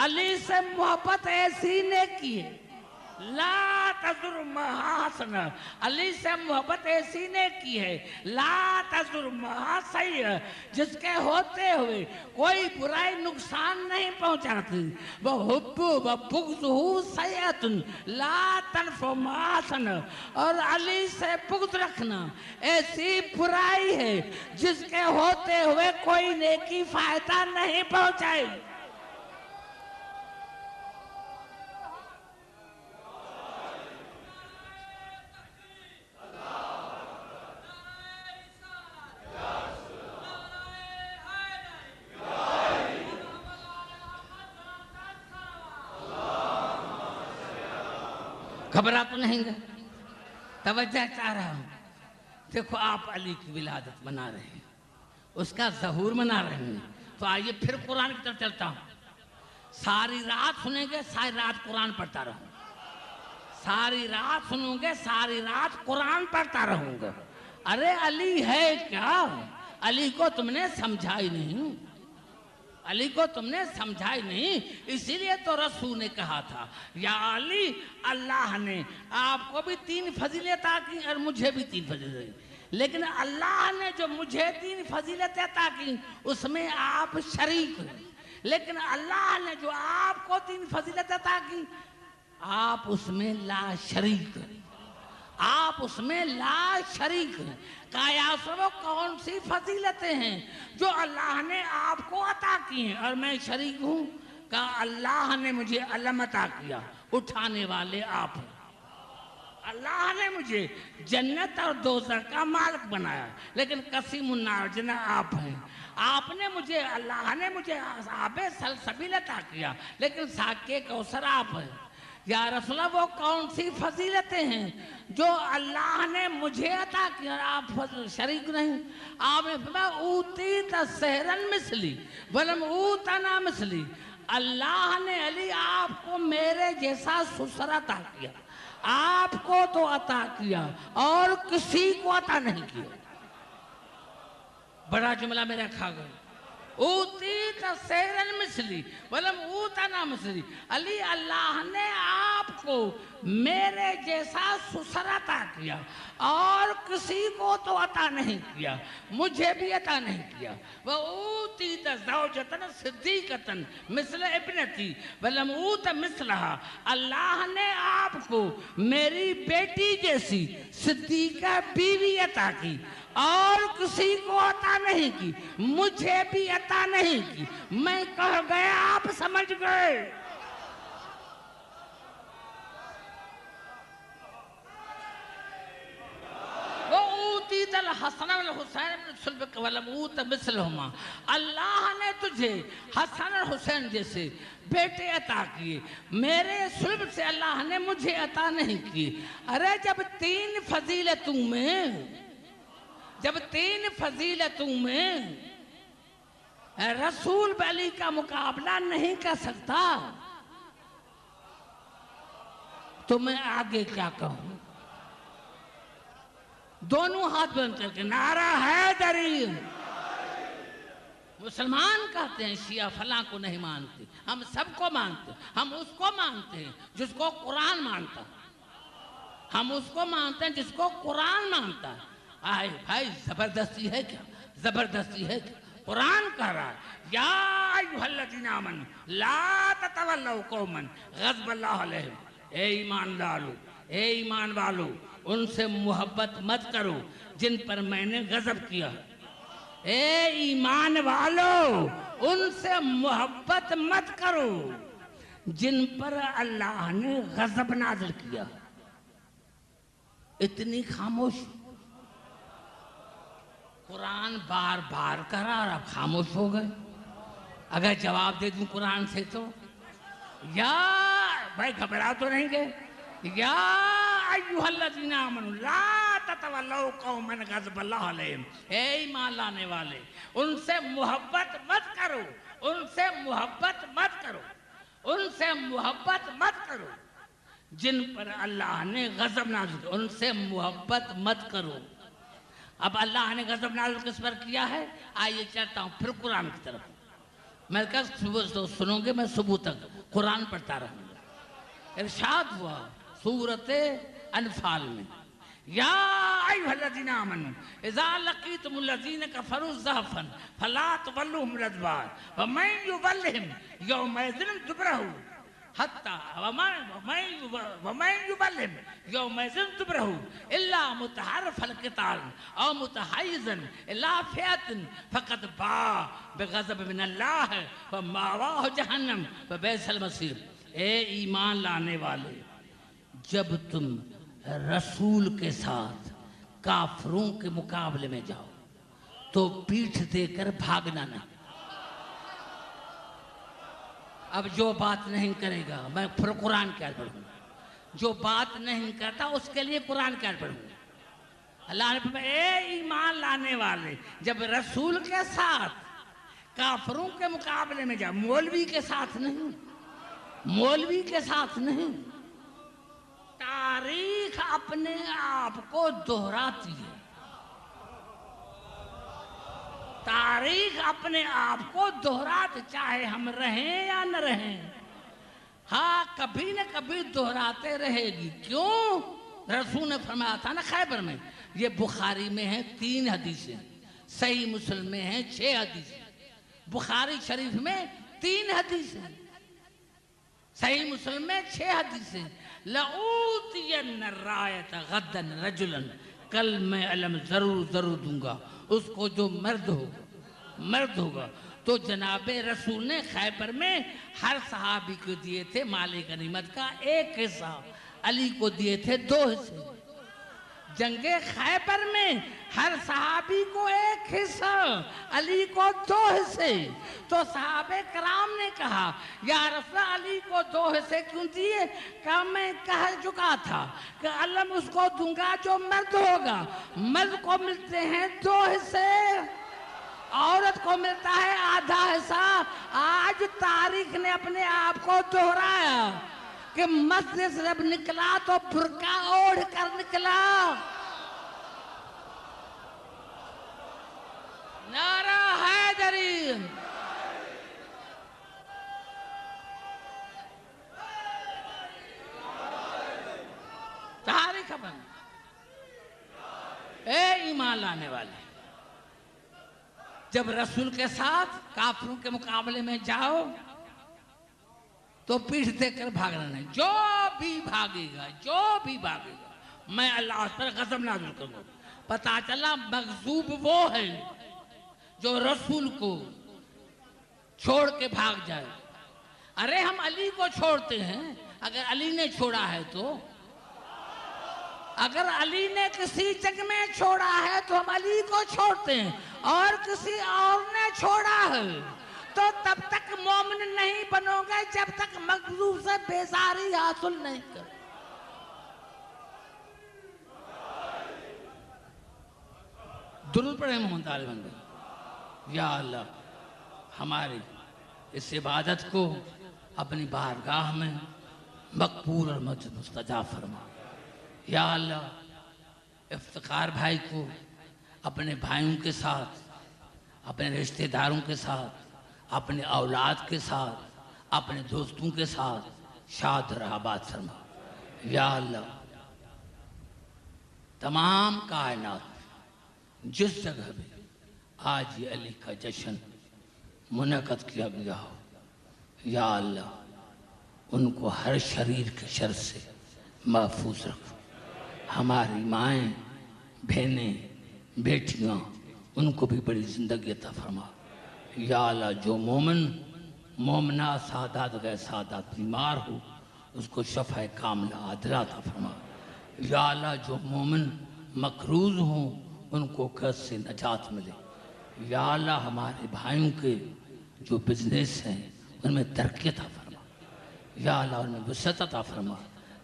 علی سے محبت ایسی نیکی ہے لا تزر محاسن، علی سے محبت ایسی نیکی ہے لا تزر محاسن، جس کے ہوتے ہوئے کوئی برائی نقصان نہیں پہنچاتی۔ وحب وبغضہ سیئۃ لا تنفع محاسن، اور علی سے بغض رکھنا ایسی برائی ہے جس کے ہوتے ہوئے کوئی نیکی فائدہ نہیں پہنچائے۔ گھبرا تو نہیں گا، توجہ چاہ رہا ہوں۔ دیکھو آپ علی کی ولادت منا رہے ہیں، اس کا ظہور منا رہے ہیں، تو آئیے پھر قرآن کی طرف چلتا ہوں۔ ساری رات سنیں گے، ساری رات قرآن پڑھتا رہوں، ساری رات سنوں گے، ساری رات قرآن پڑھتا رہوں گا۔ ارے علی ہے کیا؟ علی کو تم نے سمجھا ہی نہیں، علی کو تم نے سمجھا ہی نہیں، اسی لیے تو رسول نے کہا تھا یا علی اللہ نے آپ کو بھی 3 فضیلت عطا کی اور مجھے بھی 3 فضیلت دی، لیکن اللہ نے جو مجھے 3 فضیلت عطا کی اس میں آپ شریک ہیں، لیکن اللہ نے جو آپ کو 3 فضیلت عطا کی آپ اس میں لا شریک ہیں، آپ اس میں لا شریک ہیں۔ کہا وہ کون سی فضیلتیں ہیں جو اللہ نے آپ کو عطا کی ہیں اور میں شریک ہوں؟ کہا اللہ نے مجھے علم عطا کیا، اٹھانے والے آپ ہیں، اللہ نے مجھے جنت اور دوزخ کا مالک بنایا لیکن قسیم النار جنہ آپ ہیں، آپ نے مجھے اللہ نے مجھے آب سلسبیل عطا کیا لیکن ساقِ کوثر آپ ہیں۔ یا رسول اللہ وہ کون سی فضیلتیں ہیں جو اللہ نے مجھے عطا کیا اور آپ شریک نہیں؟ آپ نے فرمایا اوتیت سحرن مثلی ولم اوتنا مثلی، اللہ نے علی آپ کو میرے جیسا سسر عطا کیا، آپ کو تو عطا کیا اور کسی کو عطا نہیں کیا۔ بڑا جملہ میرا کھا گئے، اوتیت سیرا مثلی ولم اوتنا مثلی۔ علی اللہ نے آپ کو میرے جیسا سسر عطا کیا اور کسی کو تو عطا نہیں کیا، مجھے بھی عطا نہیں کیا۔ وَأُوتِيتَ زَوْجَةً صِدِّيقَةً مِثْلَ ابْنَتِي وَلَمْ أُوتَ مِثْلَهَا۔ اللہ نے آپ کو میری بیٹی جیسی صدیقہ بیوی عطا کی اور کسی کو عطا نہیں کی، مجھے بھی عطا نہیں کی۔ میں کہہ گیا، آپ سمجھ گئے۔ وَأُوتِيتَ الْحَسَنَ وَالْحُسَيْنَ مِنْ صُلْبِكَ وَلَمْ أُوتَ مِثْلَهُمَا۔ اللہ نے تجھے حسن اور حسین جیسے بیٹے عطا کیے، میرے صلب سے اللہ نے مجھے عطا نہیں کیے۔ ارے جب تین فضیلتوں میں رسول علی کا مقابلہ نہیں کر سکتا تو میں آگے کیا کہوں؟ دونوں ہاتھ بلند کر کے نعرہ حیدری۔ مسلمان کہتے ہیں شیعہ فلاں کو نہیں مانتے، ہم سب کو مانتے، ہم اس کو مانتے ہیں جس کو قرآن مانتا ہے، ہم اس کو مانتے ہیں جس کو قرآن مانتا ہے۔ آئے بھائی زبردستی ہے کیا؟ زبردستی ہے کیا؟ قرآن کہہ رہا ہے یا ایھا الذین آمنوا لا تتولوا قوما غضب اللہ علیہم۔ اے ایمان والو ان سے محبت مت کرو جن پر میں نے غضب کیا۔ اے ایمان والو ان سے محبت مت کرو جن پر اللہ نے غضب نازل کیا۔ اتنی خاموش، قرآن بار بار کرا اور اب خاموش ہو گئے۔ اگر جواب دے دوں قرآن سے تو یا بھائی گھبرا تو نہیں گئے؟ یا ایھا الذین آمنوا لا تتولوا قوما غضب اللہ علیہم۔ اے ایمان لانے والے ان سے محبت مت کرو، ان سے محبت مت کرو، ان سے محبت مت کرو جن پر اللہ نے غضب نازل کیا، ان سے محبت مت کرو۔ اب اللہ نے غضب نازل کس پر کیا ہے؟ آئیے چلتا ہوں پھر قرآن کی طرف۔ میں کہا سنو گے، میں صبح تک قرآن پڑھتا رہوں گا۔ ارشاد ہوا سورۃ انفال میں یا ایھا الذین آمنوا اذا لقیتم الذین کفروا زحفا فلا تولوہم الادبار ومن یولہم یومئذ دبرہ حتی ومن یولہم یومئذ دبرہ الا متحرفا لقتال او متحیزا الی فئۃ فقد باء بغضب من اللہ ومأواہ جہنم وبئس المصیر۔ اے ایمان لانے والے، جب تم رسول کے ساتھ کافروں کے مقابلے میں جاؤ تو پیٹھ دے کر بھاگنا نہیں۔ اب جو بات نہیں کرے گا میں پھر قرآن کیا پڑھوں گا، جو بات نہیں کرتا اس کے لیے قرآن کیا پڑھوں گا۔ اللہ نے فرمایا اے ایمان لانے والے، جب رسول کے ساتھ کافروں کے مقابلے میں جاؤ، مولوی کے ساتھ نہیں، مولوی کے ساتھ نہیں۔ تاریخ اپنے آپ کو دہراتی ہے، تاریخ اپنے آپ کو دہراتے، چاہے ہم رہیں یا نہ رہیں، ہاں کبھی نہ کبھی دہراتے رہے گی۔ کیوں؟ رسول نے فرمایا تھا نا خیبر میں، یہ بخاری میں ہیں 3 حدیثیں، صحیح مسلم میں ہیں 6 حدیثیں، بخاری شریف میں 3 حدیثیں، صحیح مسلم میں 6 حدیثیں۔ لَأُوتِيَنَّ الرَّایَةَ غَدًّا رَجُلًا، کل میں علم ضرور دوں گا اس کو جو مرد ہوگا۔ تو جناب رسول نے خیبر میں ہر صحابی کو دیے تھے مال غنیمت کا 1 حصہ، علی کو دیے تھے 2 حصے۔ جنگ خیبر میں ہر صحابی کو 1 حصہ، علی کو 2 حصے۔ تو صحابہ کرام نے کہا یا رسول علی کو 2 حصے کیوں دیے؟ کہ میں کہہ چکا تھا کہ علم اس کو دوں گا جو مرد ہوگا، مرد کو ملتے ہیں 2 حصے۔ عورت کو ملتا ہے آدھا حصہ. آج تاریخ نے اپنے آپ کو دہرایا کہ مسجد سے جب نکلا تو برقع اوڑھ کر نکلا. نعرہ حیدری. تاریخ بن. اے ایمان لانے والے، جب رسول کے ساتھ کافروں کے مقابلے میں جاؤ تو پیٹھ دے کر بھاگنا نہیں. جو بھی بھاگے گا میں اللہ اس پر غضب نازل کروں گا. پتا چلا مغضوب وہ ہے جو رسول کو چھوڑ کے بھاگ جائے. ارے ہم علی کو چھوڑتے ہیں، اگر علی نے چھوڑا ہے تو، اگر علی نے کسی جنگ میں چھوڑا ہے تو ہم علی کو چھوڑتے ہیں، اور کسی اور نے چھوڑا ہے تو تب تک مومن نہیں بنو گے جب تک مغضوب سے بیزاری حاصل نہیں کرو. درود پڑھیں محمد علی بندے. یا اللہ ہماری اس عبادت کو اپنی بارگاہ میں مقبول اور مستجاب فرما. یا اللہ افتخار بھائی کو اپنے بھائیوں کے ساتھ، اپنے رشتہ داروں کے ساتھ، اپنے اولاد کے ساتھ، اپنے دوستوں کے ساتھ شاد اور آباد فرما. یا اللہ تمام کائنات جس جگہ بھی آج یہ علی کا جشن منعقد کیا گیا ہو، یا اللہ ان کو ہر شریر کے شر سے محفوظ رکھو. ہماری مائیں، بہنیں، بیٹیاں، ان کو بھی بڑی زندگی عطا فرما. یا اللہ جو مومنہ سادات غیر سادات بیمار ہو اس کو شفاء کاملہ عاجلہ عطا فرما. یا اللہ جو مومن مقروض ہوں ان کو قرض سے نجات ملے. یا اللہ ہمارے بھائیوں کے جو بزنس ہیں ان میں ترقی عطا فرما. یا اللہ ان میں وسعت عطا فرما.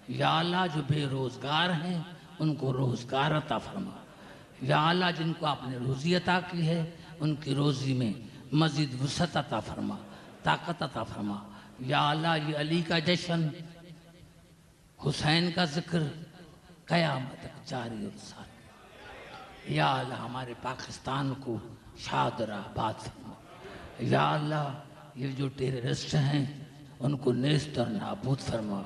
یا اللہ جو بے روزگار ہیں ان کو روزگار عطا فرما. یا اللہ جن کو آپ نے روزی عطا کی ہے ان کی روزی میں مزید وسعت عطا فرما، طاقت عطا فرما. یا اللہ یہ علی کا جشن، حسین کا ذکر قیامت تک جاری اور ساری. یا اللہ ہمارے پاکستان کو شاد اور آباد فرما. یا اللہ یہ جو ٹیررسٹ ہیں ان کو نیست اور نابود فرما.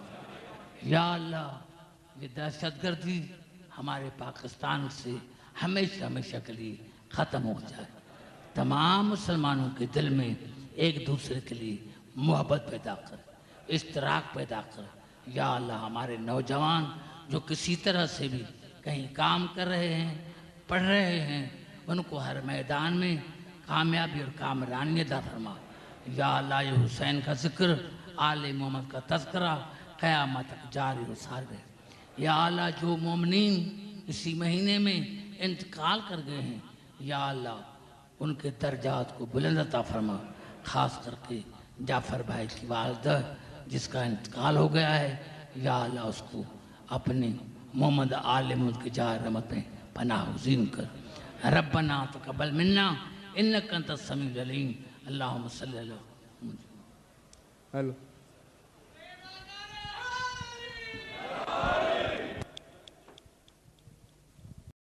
یا اللہ یہ دہشت گردی ہمارے پاکستان سے ہمیشہ کے لیے ختم ہو جائے. تمام مسلمانوں کے دل میں ایک دوسرے کے لیے محبت پیدا کر، اشتراک پیدا کر. یا اللہ ہمارے نوجوان جو کسی طرح سے بھی کہیں کام کر رہے ہیں، پڑھ رہے ہیں، ان کو ہر میدان میں کامیابی اور کامرانی عطا فرما. یا اللہ یہ حسین کا ذکر، آل محمد کا تذکرہ قیامت تک جاری و ساری رہے. یا اللہ جو مومنین اسی مہینے میں انتقال کر گئے ہیں، یا اللہ ان کے درجات کو بلند عطا فرما. خاص کر کے جعفر بھائی کی والدہ جس کا انتقال ہو گیا ہے، یا اللہ اس کو اپنے محمد آل محمد کی جار رحمت میں پناہ گزین کر. ربنا تقبل منا انک انت السمیع العلیم. اللہم صلی اللہ. ہیلو